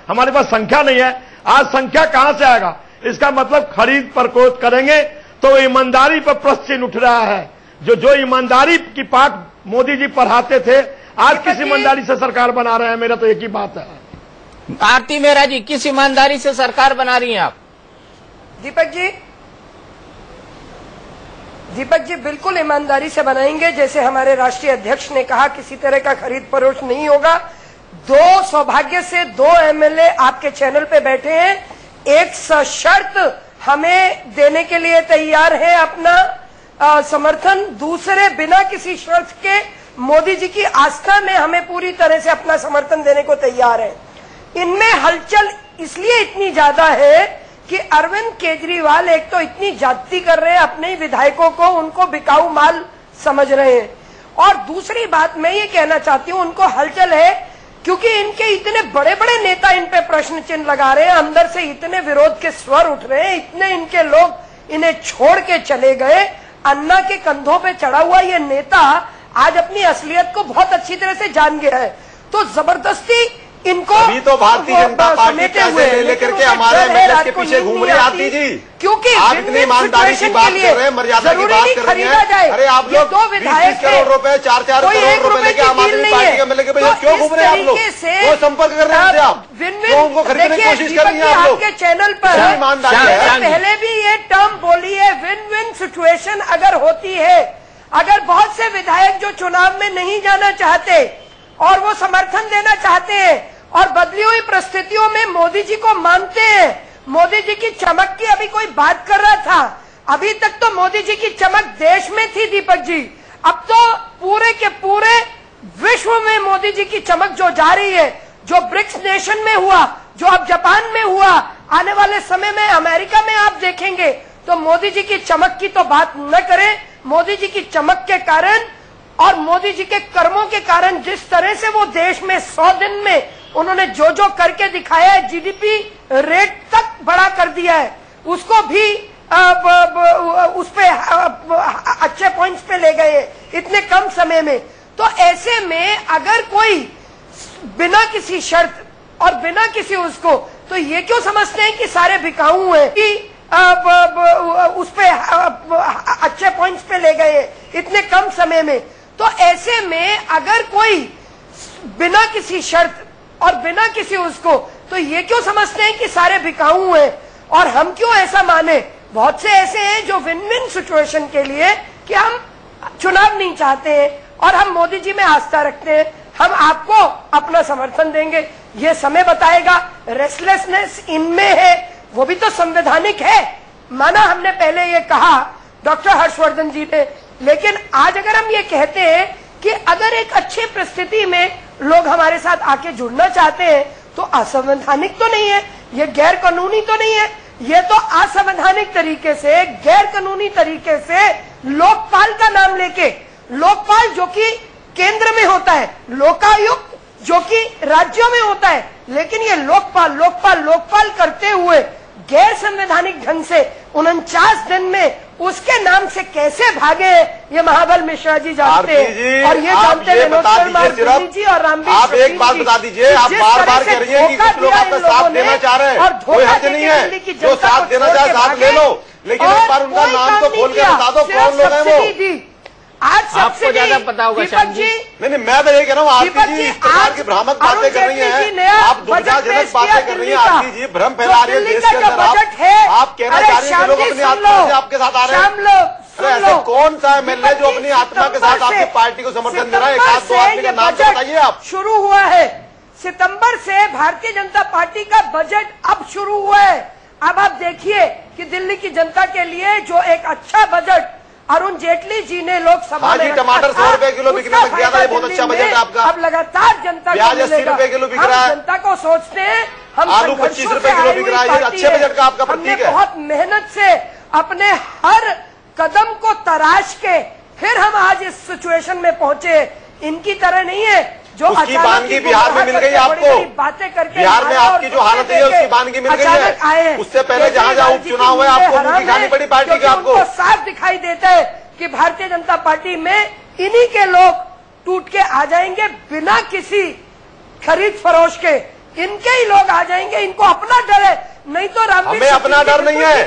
हमारे पास संख्या नहीं है, आज संख्या कहां से आएगा? इसका मतलब खरीद पर कोत करेंगे तो ईमानदारी पर प्रश्न चिन्ह उठ रहा है। जो ईमानदारी की पाठ मोदी जी पढ़ाते थे, आज किस ईमानदारी से सरकार बना रहे हैं? मेरा तो एक ही बात है। आरती मेहरा जी, किस ईमानदारी से सरकार बना रही हैं आप? दीपक जी बिल्कुल ईमानदारी से बनाएंगे। जैसे हमारे राष्ट्रीय अध्यक्ष ने कहा, किसी तरह का खरीद फरोख्त नहीं होगा। दो सौभाग्य से 2 एमएलए आपके चैनल पे बैठे हैं, एक सशर्त हमें देने के लिए तैयार है अपना समर्थन, दूसरे बिना किसी शर्त के मोदी जी की आस्था में हमें पूरी तरह से अपना समर्थन देने को तैयार है। इनमें हलचल इसलिए इतनी ज्यादा है कि अरविंद केजरीवाल एक तो इतनी जाति कर रहे हैं अपने विधायकों को, उनको बिकाऊ माल समझ रहे हैं, और दूसरी बात मैं ये कहना चाहती हूँ, उनको हलचल है क्योंकि इनके इतने बड़े बड़े नेता इन पे प्रश्न चिन्ह लगा रहे हैं, अंदर से इतने विरोध के स्वर उठ रहे हैं, इतने इनके लोग इन्हें छोड़ के चले गए। अन्ना के कंधों पे चढ़ा हुआ ये नेता आज अपनी असलियत को बहुत अच्छी तरह से जान गया है, तो जबरदस्ती इनको अभी तो भारतीय जनता पार्टी पैसे ले लेकर के हमारे एमएलए के पीछे घूम रही है आरती जी, क्योंकि आप इतनी ईमानदारी की बात कर रहे हैं, मर्यादा की बात कर रहे हैं। अरे आप लोग 20-20 करोड़ रुपए, 4-4 करोड़ रुपए लेके आम आदमी पार्टी के एमएलए के पीछे क्यों घूम रहे हैं आप लोग? वो संपर्क कर रहे हैं आप, क्यों उनको खरीदने की कोशिश कर रही है आप लोग? आपके चैनल पर पहले भी ये टर्म बोली है, विन विन सिचुएशन अगर होती है, अगर बहुत से विधायक जो चुनाव में नहीं जाना चाहते और वो समर्थन देना चाहते हैं और बदली हुई परिस्थितियों में मोदी जी को मानते हैं, मोदी जी की चमक की अभी कोई बात कर रहा था, अभी तक तो मोदी जी की चमक देश में थी दीपक जी, अब तो पूरे के पूरे विश्व में मोदी जी की चमक जो जा रही है, जो ब्रिक्स नेशन में हुआ, जो अब जापान में हुआ, आने वाले समय में अमेरिका में आप देखेंगे, तो मोदी जी की चमक की तो बात न करें। मोदी जी की चमक के कारण और मोदी जी के कर्मों के कारण जिस तरह से वो देश में 100 दिन में उन्होंने जो जो करके दिखाया है, जीडीपी रेट तक बड़ा कर दिया है, उसको भी उस पे अच्छे पॉइंट्स पे ले गए इतने कम समय में। तो ऐसे में अगर कोई बिना किसी शर्त और बिना किसी उसको, तो ये क्यों समझते हैं कि सारे बिकाऊ हैं कि उस पे अच्छे पॉइंट्स पे ले गए इतने कम समय में? तो ऐसे में अगर कोई बिना किसी शर्त और बिना किसी उसको, तो ये क्यों समझते हैं कि सारे बिकाऊ हैं? और हम क्यों ऐसा माने? बहुत से ऐसे हैं जो विन विन सिचुएशन के लिए कि हम चुनाव नहीं चाहते हैं और हम मोदी जी में आस्था रखते हैं, हम आपको अपना समर्थन देंगे, ये समय बताएगा। रेस्टलेसनेस इनमें है, वो भी तो संवैधानिक है, माना हमने पहले ये कहा डॉक्टर हर्षवर्धन जी ने, लेकिन आज अगर हम ये कहते हैं कि अगर एक अच्छी परिस्थिति में लोग हमारे साथ आके जुड़ना चाहते हैं, तो असंवैधानिक तो नहीं है, ये गैर कानूनी तो नहीं है, ये तो असंवैधानिक तरीके से, गैर कानूनी तरीके से लोकपाल का नाम लेके, लोकपाल जो कि केंद्र में होता है, लोकायुक्त जो कि राज्यों में होता है, लेकिन ये लोकपाल लोकपाल लोकपाल करते हुए गैर संवैधानिक ढंग से 49 दिन में उसके नाम से कैसे भागे, ये महाबल मिश्रा जी जानते हैं, और ये जानते हैं विनोद कुमार जी और रामवीर। आप एक बात बता दीजिए, आप बार बार कह रही हैं कि कुछ लोग आपका साथ देना चाह रहे हैं, कोई हद नहीं है, जो साथ देना चाहे साथ ले लो, लेकिन एक बार उनका नाम तो खोल के बता दो, कौन लोग हैं वो? आज आपको ज्यादा पता होगा श्याम जी। नहीं, मैं तो ये कह रहा हूँ आरती जी इस प्रकार की भ्रामक बातें कर रही हैं, आप दुविधाजनक बातें कर रही हैं आरती जी, भ्रम फैला रही है देश के अंदर। आप कहना चाह रही हैं कि लोग अपनी आत्मा से आपके साथ आ रहे हैं। ऐसे कौन सा एमएलए जो अपनी आत्मा के साथ आपकी पार्टी को समर्थन दे रहा है? एक आध दो आदमी का नाम बताइए आप। शुरू हुआ है सितंबर से भारतीय जनता पार्टी का बजट अब शुरू हुआ है। अब आप देखिए कि दिल्ली की जनता के लिए जो एक अच्छा बजट अरुण जेटली जी ने लोकसभा में टमाटर 100 रुपए किलो बिकने लग गया था, ये बहुत अच्छा बजट है आपका। अब लगातार जनता को 80 रुपए किलो बिक रहा है। जनता को सोचते हैं हम आलू 25 रुपए किलो बिक रहा है, अच्छे बजट का आपका प्रतीक है। बहुत मेहनत से अपने हर कदम को तराश के फिर हम आज इस सिचुएशन में पहुंचे। इनकी तरह नहीं है जो उसकी बानगी बिहार में मिल गई आपको, बातें करके बिहार में आपकी जो हालत है उसकी बानगी मिल गई है। उससे पहले जहां जहां उपचुनाव है आपको मुंह दिखानी पड़ी पार्टी के। आपको साफ दिखाई देता है कि भारतीय जनता पार्टी में इन्हीं के लोग टूट के आ जाएंगे बिना किसी खरीद फरोश के, इनके ही लोग आ जाएंगे। इनको अपना डर है, नहीं तो हमें अपना डर नहीं है,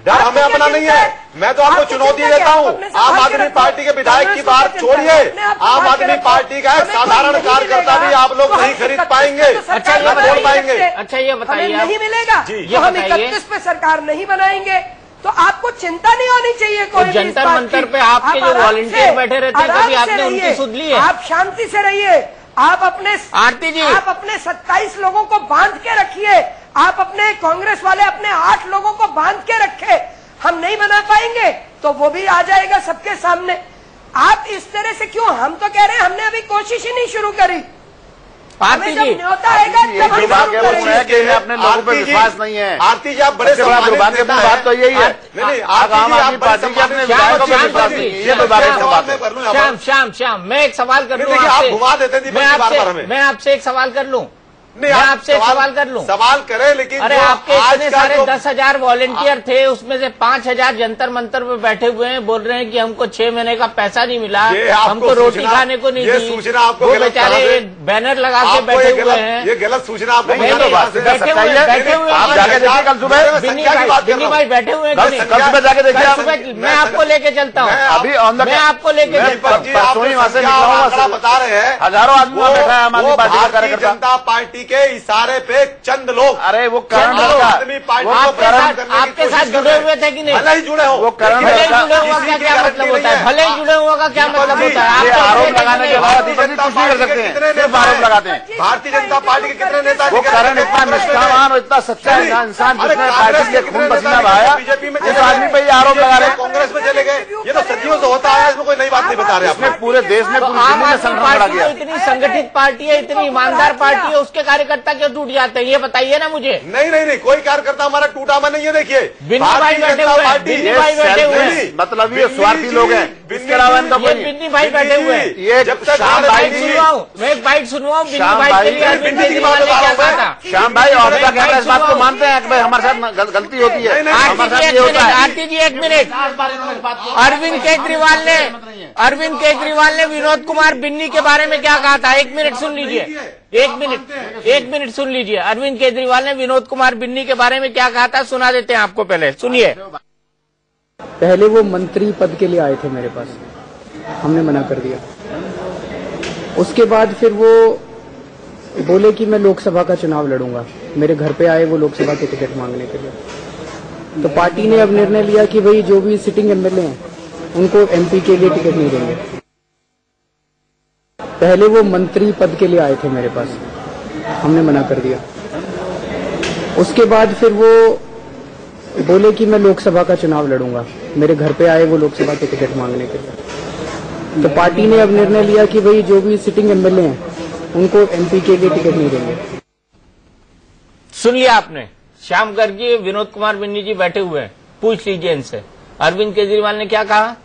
डर हमें अपना नहीं है। मैं तो आपको चुनौती देता हूँ, आम आदमी पार्टी के विधायक की बात छोड़िए, आम आदमी पार्टी का एक साधारण कार्यकर्ता भी आप लोग नहीं खरीद पाएंगे, अच्छा न छोड़ पाएंगे। अच्छा ये बताइए, नहीं मिलेगा तो हम 31 पे सरकार नहीं बनाएंगे, तो आपको चिंता नहीं होनी चाहिए। कोई जंतर मंतर पे आपके जो वॉलंटियर बैठे रहते हैं, कभी आपने उनकी सुध ली है? आप शांति से रहिए। आप अपने आरती जी, आप अपने 27 लोगों को बांध के रखिए। आप अपने कांग्रेस वाले अपने 8 लोगों को बांध के रखे। हम नहीं बना पाएंगे तो वो भी आ जाएगा सबके सामने। आप इस तरह से क्यों? हम तो कह रहे हैं हमने अभी कोशिश ही नहीं शुरू करी। आरती जी न्योता आएगा जब हम अपने लोगों पर विश्वास नहीं है। आरती जी आप बड़े बात तो यही है। नहीं, आम आदमी पार्टी के अपने विधायकों पर विश्वास नहीं है, ये तो बात। श्याम मैं एक सवाल कर लूँ, आप घुमा देते हैं। मैं आपसे एक सवाल कर लूँ, मैं आपसे एक सवाल कर लूं। सवाल करें, लेकिन अरे आपके इतने सारे 10,000 वॉलेंटियर थे, उसमें से 5,000 जंतर मंतर पे बैठे हुए हैं, बोल रहे हैं कि हमको 6 महीने का पैसा नहीं मिला, हमको रोटी खाने को नहीं दी। सूचना आपको वो बेचारे बैनर लगा के बैठे हुए हैं। ये गलत सूचना आपको बैठे हुए बिन्नी भाई बैठे हुए हैं, जाके देखिए। मैं आपको लेके चलता हूँ, अभी मैं आपको लेके बता रहे हैं हजारों आदमी बैठा है आम आदमी पार्टी का कार्यकर्ता। जनता पार्टी के इशारे पे चंद लोग, अरे वो करण आदमी पार्टी आपके साथ जुड़े हुए थे कि नहीं? भले ही जुड़े हो, वो करण भले ही जुड़े हुआ का क्या मतलब होता है? भले ही जुड़े हुआ का क्या मतलब होता है? आरोप लगाने के बाद कुछ नहीं कर सकते हैं, सिर्फ आरोप लगाते हैं। भारतीय जनता पार्टी के कितने नेता? वो करण इतना निष्ठावान और इतना सच्चा इंसान जिसने पार्टी के खून पसीना बहाया, बीजेपी में इस आदमी पे ये आरोप लगा रहे हैं। कांग्रेस में चले गए, ये तो सदियों से होता है, इसमें कोई नई बात नहीं बता रहे। इसमें पूरे देश में पूरी दिल्ली में संगठन खड़ा किया। इतनी संगठित पार्टी है, इतनी ईमानदार पार्टी है, उसके कार्यकर्ता क्यों टूट जाते हैं? ये बताइए ना मुझे। नहीं, कोई कार्यकर्ता हमारा टूटा हुआ नहीं है। देखिए बिन्नी भाई बैठे हुए हैं, बिन्नी भाई बैठे हुए हैं, मतलब ये स्वार्थी लोग हैं। इसके अलावा इनका कोई बिन्नी भाई बैठे हुए हैं। ये जब तक मैं एक बाइट सुनवाऊं बिन्नी भाई के लिए अरविंद केजरीवाल ने क्या कहा था? श्याम भाई और कहना इस बात को मानते हैं कि भाई हमारे साथ गलती होती है, हमारे साथ ये होता है। आरती जी एक मिनट, अरविंद केजरीवाल ने विनोद कुमार बिन्नी के बारे में क्या कहा था? एक मिनट सुन लीजिए, एक मिनट सुन लीजिए। अरविंद केजरीवाल ने विनोद कुमार बिन्नी के बारे में क्या कहा था, सुना देते हैं आपको। पहले सुनिए। पहले वो मंत्री पद के लिए आए थे मेरे पास, हमने मना कर दिया। उसके बाद फिर वो बोले कि मैं लोकसभा का चुनाव लड़ूंगा। मेरे घर पे आए वो लोकसभा के टिकट मांगने के लिए। तो पार्टी ने अब निर्णय लिया कि भाई जो भी सिटिंग एमएलए हैं उनको एमपी के लिए टिकट नहीं देंगे। पहले वो मंत्री पद के लिए आए थे मेरे पास, हमने मना कर दिया। उसके बाद फिर वो बोले कि मैं लोकसभा का चुनाव लड़ूंगा। मेरे घर पे आए वो लोकसभा के टिकट मांगने के लिए। तो पार्टी ने अब निर्णय लिया कि भाई जो भी सिटिंग एमएलए हैं उनको एमपी के लिए टिकट नहीं देंगे। सुन लिया आपने, श्याम गर्गी, विनोद कुमार बिन्नी जी बैठे हुए हैं, पूछ लीजिए इनसे। अरविंद केजरीवाल ने क्या कहा?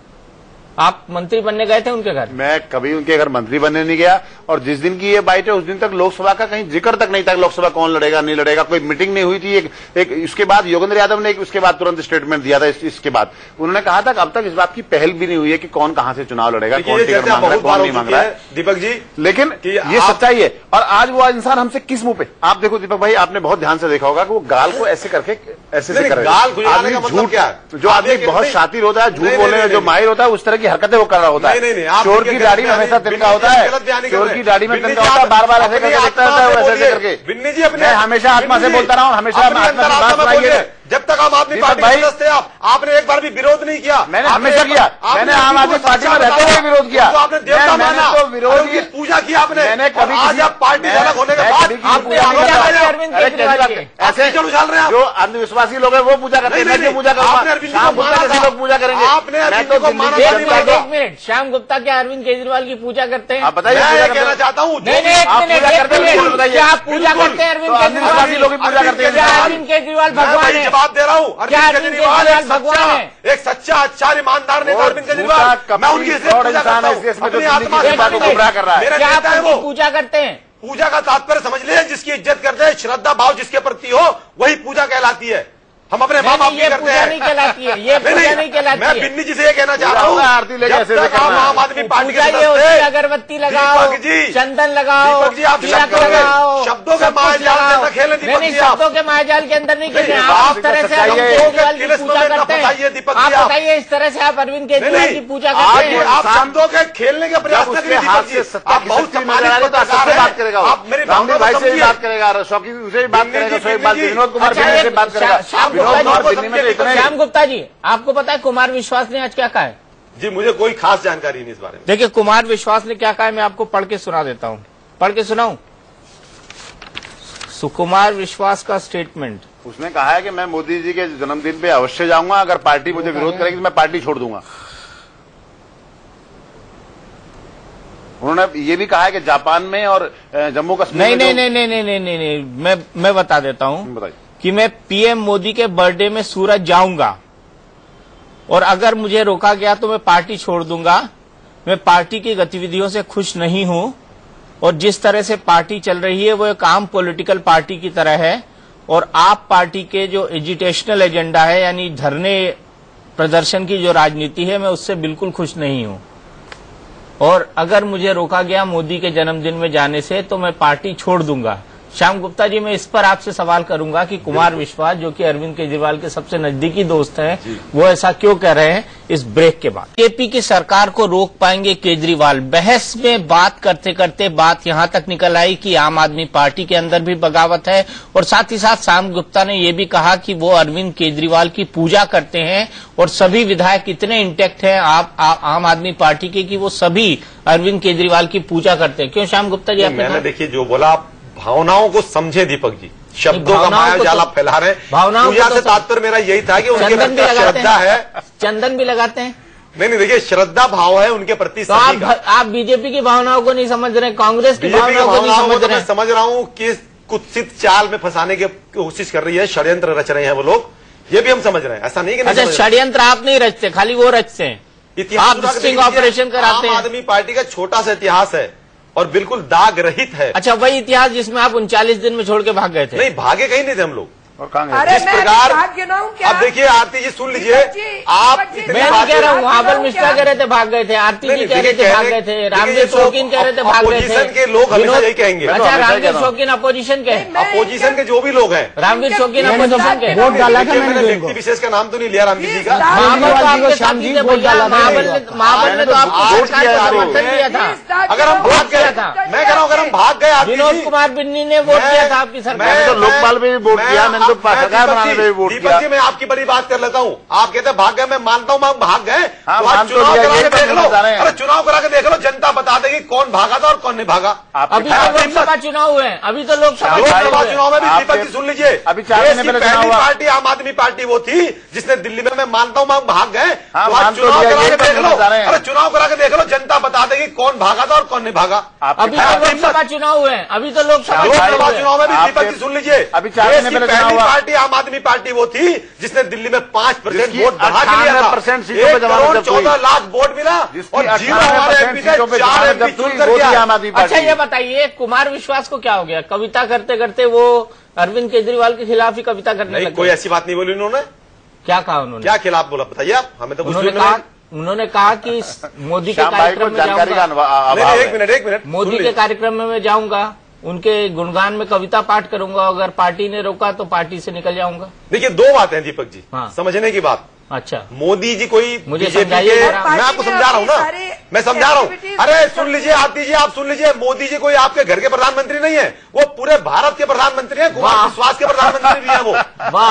आप मंत्री बनने गए थे उनके घर? मैं कभी उनके घर मंत्री बनने नहीं गया, और जिस दिन की ये बाइट है उस दिन तक लोकसभा का कहीं जिक्र तक नहीं था। लोकसभा कौन लड़ेगा नहीं लड़ेगा, कोई मीटिंग नहीं हुई थी। एक उसके बाद योगेंद्र यादव ने उसके बाद तुरंत स्टेटमेंट दिया था। इसके बाद उन्होंने कहा था कि अब तक इस बात की पहल भी नहीं हुई है कि कौन कहां से चुनाव लड़ेगा, कौन टिकट मांग रहा है, कौन नहीं मांग रहा है। दीपक जी, लेकिन ये सच्चाई है। और आज वो इंसान हमसे किस मुंह पे, आप देखो दीपक भाई, आपने बहुत ध्यान से देखा होगा कि वो गाल को ऐसे करके ऐसे कर रहे गाल गुजराने का मतलब क्या है? जो आदमी बहुत शातिर होता है, झूठ बोलने में जो माहिर होता है, उस तरह की हरकतें वो कर रहा होता है। चोर की दाढ़ी में हमेशा तिनका होता है, चोर की दाढ़ी में तिनका होता है, बार बार ऐसे करके देखता रहता है, ऐसे करके। बिन्नी जी अपने हमेशा आत्मा से बोलता रहा हूँ, हमेशा आत्मा से बात सुनाइए। जब तक आम आदमी पार्टी के सदस्य थे आपने एक बार भी विरोध नहीं किया। मैंने हमेशा किया, मैंने आम आदमी पार्टी में रहते हुए विरोध किया। आपने देवता माना, तो विरोध की पूजा की आपने। मैंने कभी आज आप पार्टी से अलग होने के बाद ऐसे उछाल रहे हैं। जो अंधविश्वासी लोग हैं वो पूजा करते हैं, मैं क्यों पूजा करूंगा? श्याम गुप्ता जैसे लोग पूजा करेंगे। आपने एक मिनट, श्याम गुप्ता क्या अरविंद केजरीवाल की पूजा करते हैं? आप बताइए। मैं कहना चाहता हूँ क्या आप पूजा करते हैं अरविंद केजरीवाल? लोग पूजा करते हैं। क्या अरविंद केजरीवाल भगवान है? जवाब दे रहा हूँ। क्या अरविंद केजरीवाल भगवान है? एक सच्चा अच्छा ईमानदार नेता अरविंद केजरीवाल। मैं उनकी पूजा करता हूँ, अपनी आत्मा से गुमराह कर रहा है। क्या आप उनकी पूजा करते हैं? पूजा का तात्पर्य समझ ले, जिसकी इज्जत करते हैं, श्रद्धा भाव जिसके प्रति हो, वही पूजा कहलाती है। हम अपने माँ बाप की करते हैं। नहीं कहलाती है, ये पूजा नहीं कहलाती है। मैं बिन्नी जी से ये कहना चाह रहा हूँ, जब तक आम आदमी पार्टी के सदस्य अगरबत्ती लगाओ, चंदन लगाओ, दीपक जी आप शब्दों के मायाजाल जैसा खेलें। दीपक जी शब्दों के मायाजाल के अंदर नहीं खेलें। आप इस तरह से केजरीवाल की पूजा करते हैं। दीपक आप जी बताइए, इस तरह से आप अरविंद केजरीवाल की पूजा करते हैं? आप शब्दों के खेलने के प्रयास कर रहे हैं। आप बहुत सम्मानित बात करेगा, आप मेरे रामदेव भाई से भी बात करेगा, शौकीन उसे भी बात करेगा, विनोद कुमार से बात करेगा। श्याम गुप्ता जी, आपको पता है कुमार विश्वास ने आज क्या कहा है? जी मुझे कोई खास जानकारी नहीं इस बारे में। देखिए कुमार विश्वास ने क्या कहा है, मैं आपको पढ़ के सुना देता हूँ। पढ़ के सुनाऊं? सुकुमार विश्वास का स्टेटमेंट। उसने कहा है कि मैं मोदी जी के जन्मदिन पे अवश्य जाऊंगा, अगर पार्टी मुझे विरोध करेगी तो मैं पार्टी छोड़ दूंगा। उन्होंने ये भी कहा है कि जापान में और जम्मू कश्मीर नहीं, मैं बता देता हूँ कि मैं पीएम मोदी के बर्थडे में सूरत जाऊंगा और अगर मुझे रोका गया तो मैं पार्टी छोड़ दूंगा। मैं पार्टी की गतिविधियों से खुश नहीं हूं और जिस तरह से पार्टी चल रही है वो एक आम पॉलिटिकल पार्टी की तरह है और आप पार्टी के जो एजिटेशनल एजेंडा है यानी धरने प्रदर्शन की जो राजनीति है मैं उससे बिल्कुल खुश नहीं हूं और अगर मुझे रोका गया मोदी के जन्मदिन में जाने से तो मैं पार्टी छोड़ दूंगा। श्याम गुप्ता जी, मैं इस पर आपसे सवाल करूंगा कि कुमार विश्वास जो कि अरविंद केजरीवाल के सबसे नजदीकी दोस्त हैं, वो ऐसा क्यों कह रहे हैं इस ब्रेक के बाद? बीजेपी की सरकार को रोक पाएंगे केजरीवाल? बहस में बात करते करते बात यहां तक निकल आई कि आम आदमी पार्टी के अंदर भी बगावत है और साथ ही साथ श्याम गुप्ता ने यह भी कहा कि वो अरविंद केजरीवाल की पूजा करते हैं और सभी विधायक इतने इंटेक्ट हैं आम आदमी पार्टी के कि वो सभी अरविंद केजरीवाल की पूजा करते हैं। क्यों श्याम गुप्ता जी? आपने देखिए जो बोला, भावनाओं को समझे दीपक जी, शब्दों का मायाजाल आप फैला रहे हैं। पूजा से तात्पर्य मेरा यही था कि उनके प्रति श्रद्धा है। चंदन भी लगाते हैं? नहीं, देखिए श्रद्धा भाव है उनके प्रति। तो आप बीजेपी की भावनाओं को नहीं समझ रहे, कांग्रेस की भावनाओं को नहीं समझ रहे? मैं समझ रहा हूँ कि कुत्सित चाल में फंसाने की कोशिश कर रही है, षड्यंत्र रच रहे हैं वो लोग, ये भी हम समझ रहे हैं। ऐसा नहीं कि अच्छा, षड्यंत्र आप नहीं रचते, खाली वो रचते हैं, आप स्टिंग ऑपरेशन कराते हैं। आम आदमी पार्टी का छोटा सा इतिहास है और बिल्कुल दाग रहित है। अच्छा, वही इतिहास जिसमें आप 39 दिन में छोड़ के भाग गए थे? नहीं, भागे कहीं नहीं थे हम लोग। और कांग्रेस जिस प्रकार अब देखिए आरती जी सुन लीजिए, आप मैं नहीं कह रहा हूँ, महाबल मिश्रा कह रहे थे भाग गए थे, आरती जी कह रहे थे भाग गए थे, रामवीर शौकीन कह रहे थे भाग गए थे। अपोजिशन के लोग हमेशा यही कहेंगे। अच्छा, रामवीर शौकीन अपोजिशन के? अपोजिशन के जो भी लोग हैं, रामवीर शौकीन अपोजिशन के। वोट डाला था मैंने, व्यक्ति विशेष का नाम तो नहीं लिया रामवीर जी का। महाबल ने तो आपको समर्थन दिया था। अगर हम भाग गए, मैं कह रहा हूँ अगर हम भाग गए, विनोद कुमार बिन्नी ने वोट किया था आपकी सरकार। मैंने तो लोकपाल में भी वोट किया, मैंने तो सरकार बनाने में भी वोट किया। दीपक जी, मैं आपकी बड़ी बात कर लेता हूँ। आप कहते हैं भाग गए, मैं मानता हूँ आप भाग गए। चुनाव करा के देख लो, अरे चुनाव करा के देख लो, जनता बता देगी कौन भागा था और कौन नहीं भागा। अभी तो लोकसभा चुनाव हुए, अभी तो लोकसभा चुनाव में भी दीपक जी सुन लीजिए, अभी 4 महीने पहले पहली पार्टी आम आदमी पार्टी वो थी जिसने दिल्ली में, मैं मानता हूँ भाग गए, चुनाव करा के देख लो, अरे चुनाव करा के देख लो, जनता बता देगी कौन भागा था और कौन नहीं भागा। अभी तो लोकसभा चुनाव हुए, अभी तो लोकसभा चुनाव में भी दीपक जी सुन लीजिए, अभी 4 महीने पहले पहली पार्टी आम आदमी पार्टी वो थी जिसने दिल्ली में 5% वोट बढ़ा के लिया था, 1,14 लाख वोट मिला और 0 हमारे एमपी से 4 एमपी चुनकर गया। अच्छा, ये बताइए कुमार विश्वास को क्या हो गया? कविता करते करते वो अरविंद केजरीवाल के खिलाफ ही कविता करने लगे। कोई ऐसी बात नहीं बोली उन्होंने। क्या कहा उन्होंने? क्या खिलाफ बोला बताइए आप हमें? तो उन्होंने कहा कि मोदी के कार्यक्रम में जाऊंगा, एक मिनट मोदी के कार्यक्रम में मैं जाऊंगा, उनके गुणगान में कविता पाठ करूंगा, अगर पार्टी ने रोका तो पार्टी से निकल जाऊंगा। देखिए, दो बातें दीपक जी, हाँ। समझने की बात। अच्छा, मोदी जी कोई मुझे बीजेपी समझाइए के, जरा। मैं आपको समझा रहा हूँ ना, मैं समझा रहा हूँ। अरे सुन लीजिए आरती जी, आप सुन लीजिए, मोदी जी कोई आपके घर के प्रधानमंत्री नहीं है, वो पूरे भारत के प्रधानमंत्री हैं, कुमार विश्वास के प्रधानमंत्री भी हैं वो,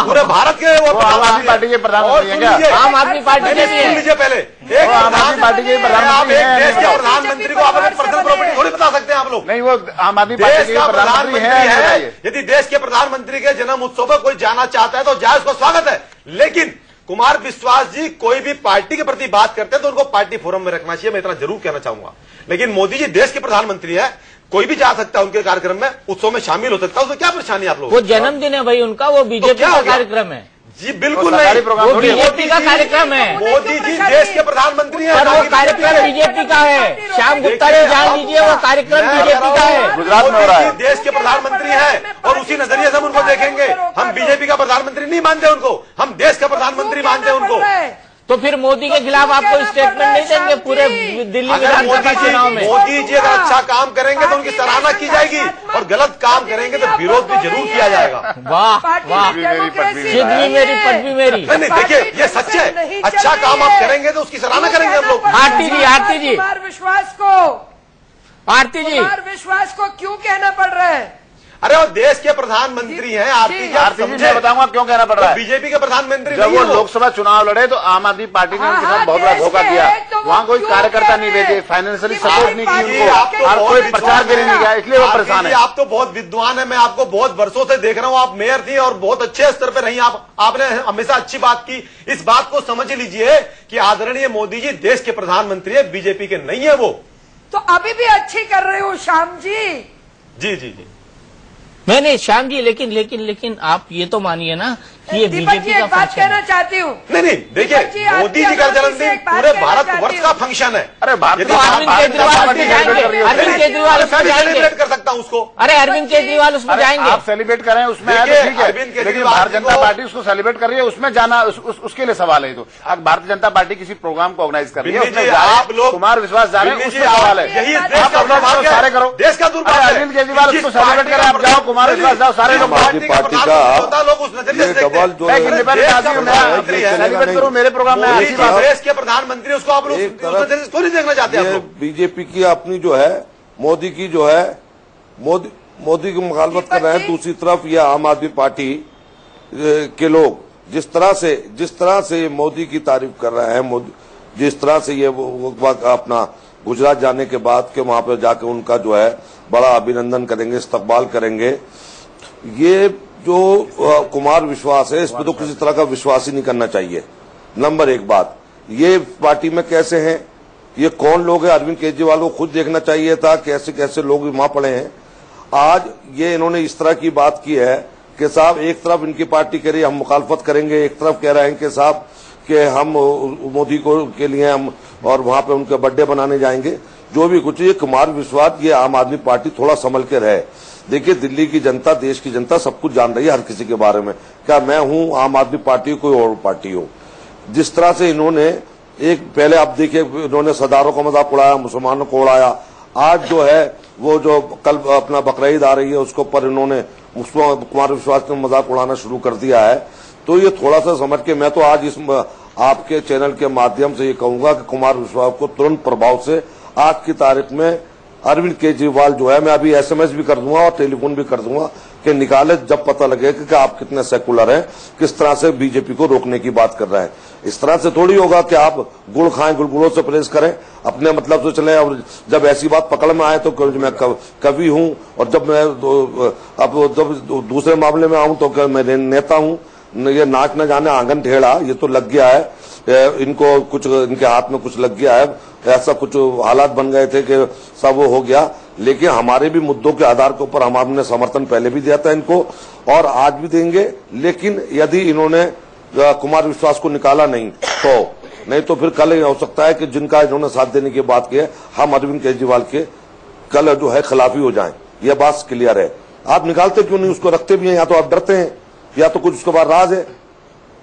पूरे भारत के वो आम आदमी पार्टी के प्रधानमंत्री हैं क्या? आम आदमी पार्टी के भी सुन लीजिए पहले, एक आम आदमी पार्टी के आप एक देश के प्रधानमंत्री को आप अपनी पर्सनल प्रॉपर्टी थोड़ी बता सकते हैं आप लोग। नहीं, वो आम आदमी पार्टी देश के का प्रधानमंत्री प्रधानमंत्री है, है। यदि देश के प्रधानमंत्री के जन्म उत्सव पर कोई जाना चाहता है तो जाए, उसको स्वागत है। लेकिन कुमार विश्वास जी कोई भी पार्टी के प्रति बात करते हैं तो उनको पार्टी फोरम में रखना चाहिए, मैं इतना जरूर कहना चाहूंगा। लेकिन मोदी जी देश के प्रधानमंत्री है, कोई भी जा सकता है उनके कार्यक्रम में, उत्सव में शामिल हो सकता है, उसमें क्या परेशानी है आप लोग? वो जन्मदिन है भाई उनका, वो बीजेपी का कार्यक्रम है जी, बिल्कुल नहीं, वो बीजेपी का कार्यक्रम है। मोदी जी देश के प्रधानमंत्री हैं, पर वो कार्यक्रम बीजेपी का है। श्याम गुप्ता ने जान लीजिए, वो कार्यक्रम बीजेपी का है, गुजरात में हो रहा है। देश के प्रधानमंत्री हैं और उसी नजरिए से हम उनको देखेंगे। हम बीजेपी का प्रधानमंत्री नहीं मानते उनको, हम देश का प्रधानमंत्री मानते हैं उनको। तो फिर मोदी के खिलाफ आप कोई स्टेटमेंट नहीं देंगे पूरे दिल्ली विधानसभा चुनाव में? मोदी जी अगर अच्छा काम करेंगे तो उनकी सराहना की जाएगी और गलत काम करेंगे तो विरोध भी जरूर किया जाएगा। वाह वाह, जिद भी मेरी पद भी मेरी। नहीं, देखिए ये सच है, अच्छा काम आप करेंगे तो उसकी सराहना करेंगे हम लोग। आरती जी कुमार विश्वास को, कुमार विश्वास को क्यों कहना पड़ रहा है? अरे वो देश के प्रधानमंत्री हैं, आरती जी मैं बताऊंगा क्यों कहना पड़ रहा है। बीजेपी के प्रधानमंत्री जब वो लोकसभा चुनाव लड़े तो आम आदमी पार्टी ने उनके साथ बहुत बड़ा धोखा दिया, वहाँ कोई कार्यकर्ता नहीं भेजे, फाइनेंशियली सपोर्ट नहीं की उनको, और कोई प्रचार के लिए नहीं गया, इसलिए वो परेशान है। आप तो बहुत विद्वान है, मैं आपको बहुत वर्षों से देख रहा हूँ, आप मेयर थी और बहुत अच्छे स्तर पर रही, आपने हमेशा अच्छी बात की। इस बात को समझ लीजिए कि आदरणीय मोदी जी देश के प्रधानमंत्री है, बीजेपी के नहीं है वो। तो अभी भी अच्छी कर रहे हो श्याम जी। जी जी जी, नहीं श्याम जी, लेकिन आप ये तो मानिए ना कि ये बीजेपी का बात कहना चाहती हूँ। नहीं, देखिए मोदी जी का जन्मदिन पूरे भारतवर्ष का फंक्शन है। अरे अरविंद केजरीवाल सेलिब्रेट कर सकता हूँ उसको। अरे अरविंद केजरीवाल उसमें जाएंगे, आप सेलिब्रेट करें उसमें, ठीक है, लेकिन भारतीय जनता पार्टी उसको सेलिब्रेट कर रही है, उसमें जाना उसके लिए सवाल है। तो अब भारतीय जनता पार्टी किसी प्रोग्राम को ऑर्गेनाइज कर रही है, आप लोग कुमार विश्वास जा रहे हैं, उसमें सवाल है। यही सारे करो, देश का दुर्भाग्य। अरविंद केजरीवाल उसको सेलिब्रेट करें, आप जाओ, कुमार विश्वास जाओ, सारे लोग। पार्टी का लोग उस नजरिए से सेलिब्रेट करो मेरे प्रोग्राम में। देश के प्रधानमंत्री उसको आप लोग क्यों नहीं देखना चाहते आप लोग? बीजेपी की अपनी जो है, मोदी की जो है, मोदी की मुखालफत कर रहे हैं। दूसरी तरफ ये आम आदमी पार्टी के लोग जिस तरह से मोदी की तारीफ कर रहे हैं, जिस तरह से ये अपना गुजरात जाने के बाद के वहां पर जाकर उनका जो है बड़ा अभिनंदन करेंगे, इस्तकबाल करेंगे, ये जो कुमार विश्वास है इस पर तो किसी तरह का विश्वास ही नहीं करना चाहिए। नंबर एक बात, ये पार्टी में कैसे हैं, ये कौन लोग हैं, अरविंद केजरीवाल को खुद देखना चाहिए था कैसे कैसे लोग वहां पड़े हैं। आज ये इन्होंने इस तरह की बात की है कि साहब एक तरफ इनकी पार्टी कह रही है हम मुखालफत करेंगे, एक तरफ कह रहे हैं कि साहब कि हम मोदी को के लिए हम और वहां पे उनके बर्थडे बनाने जाएंगे। जो भी कुछ, ये कुमार विश्वास, ये आम आदमी पार्टी थोड़ा संभल के रहे। देखिए दिल्ली की जनता, देश की जनता सब कुछ जान रही है हर किसी के बारे में, क्या मैं हूं आम आदमी पार्टी कोई और पार्टी हो। जिस तरह से इन्होंने एक पहले आप देखिए, इन्होंने सरदारों का मजाक उड़ाया, मुसलमानों को उड़ाया, आज जो है वो जो कल अपना बकरीद आ रही है उसके ऊपर इन्होंने कुमार विश्वास ने मजाक उड़ाना शुरू कर दिया है। तो ये थोड़ा सा समझ के, मैं तो आज इस आपके चैनल के माध्यम से ये कहूंगा कि कुमार विश्वास को तुरंत प्रभाव से आज की तारीख में अरविंद केजरीवाल जो है, मैं अभी एसएमएस भी कर दूंगा और टेलीफोन भी कर दूंगा कि निकाले, जब पता लगेगा कि आप कितने सेकुलर हैं, किस तरह से बीजेपी को रोकने की बात कर रहे हैं। इस तरह से थोड़ी होगा कि आप गुड़ खाएं, गुलगुलों से परहेज करें, अपने मतलब से चलें। और जब ऐसी बात पकड़ में आए तो मैं कवि हूं, और जब मैं अब जब दूसरे मामले में आऊं तो मैं नेता हूं। ये नाच न जाने आंगन टेढ़ा, ये तो लग गया है इनको, कुछ इनके हाथ में कुछ लग गया है, ऐसा कुछ हालात बन गए थे कि सब वो हो गया। लेकिन हमारे भी मुद्दों के आधार के ऊपर हमने समर्थन पहले भी दिया था इनको और आज भी देंगे। लेकिन यदि इन्होंने कुमार विश्वास को निकाला नहीं तो फिर कल हो सकता है कि जिनका इन्होंने साथ देने की बात की है, हम अरविंद केजरीवाल के कल जो है खिलाफी हो जाएं। यह बात क्लियर है। आप निकालते क्यों नहीं, उसको रखते भी हैं, या तो आप डरते हैं या तो कुछ उसके बाद राज है।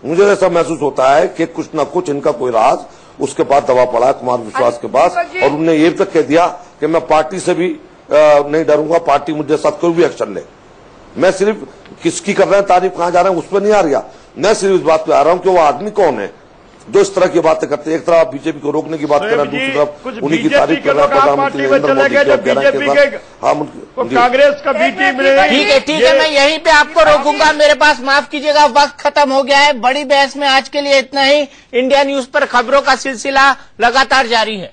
मुझे ऐसा महसूस होता है कि कुछ न कुछ इनका कोई राज उसके बाद दबा पड़ा है कुमार विश्वास के पास, और उन्होंने ये तक कह दिया कि मैं पार्टी से भी नहीं डरूंगा, पार्टी मुझे साथ कोई भी एक्शन ले। मैं सिर्फ किसकी कर रहे हैं तारीफ, कहां जा रहे हैं उस पर नहीं आ रहा, मैं सिर्फ इस बात पे आ रहा हूं कि वो आदमी कौन है जो इस तरह की बातें करते हैं। एक तरफ आप बीजेपी को रोकने की बात कर रहे हैं, दूसरी तरफ उन्हीं की तारीफ कर रहे हैं प्रधानमंत्री नरेंद्र मोदी कांग्रेस का बी टीम। ठीक है, मैं यहीं पे आपको रोकूंगा, मेरे पास माफ कीजिएगा वक्त खत्म हो गया है। बड़ी बहस में आज के लिए इतना ही। इंडिया न्यूज पर खबरों का सिलसिला लगातार जारी है।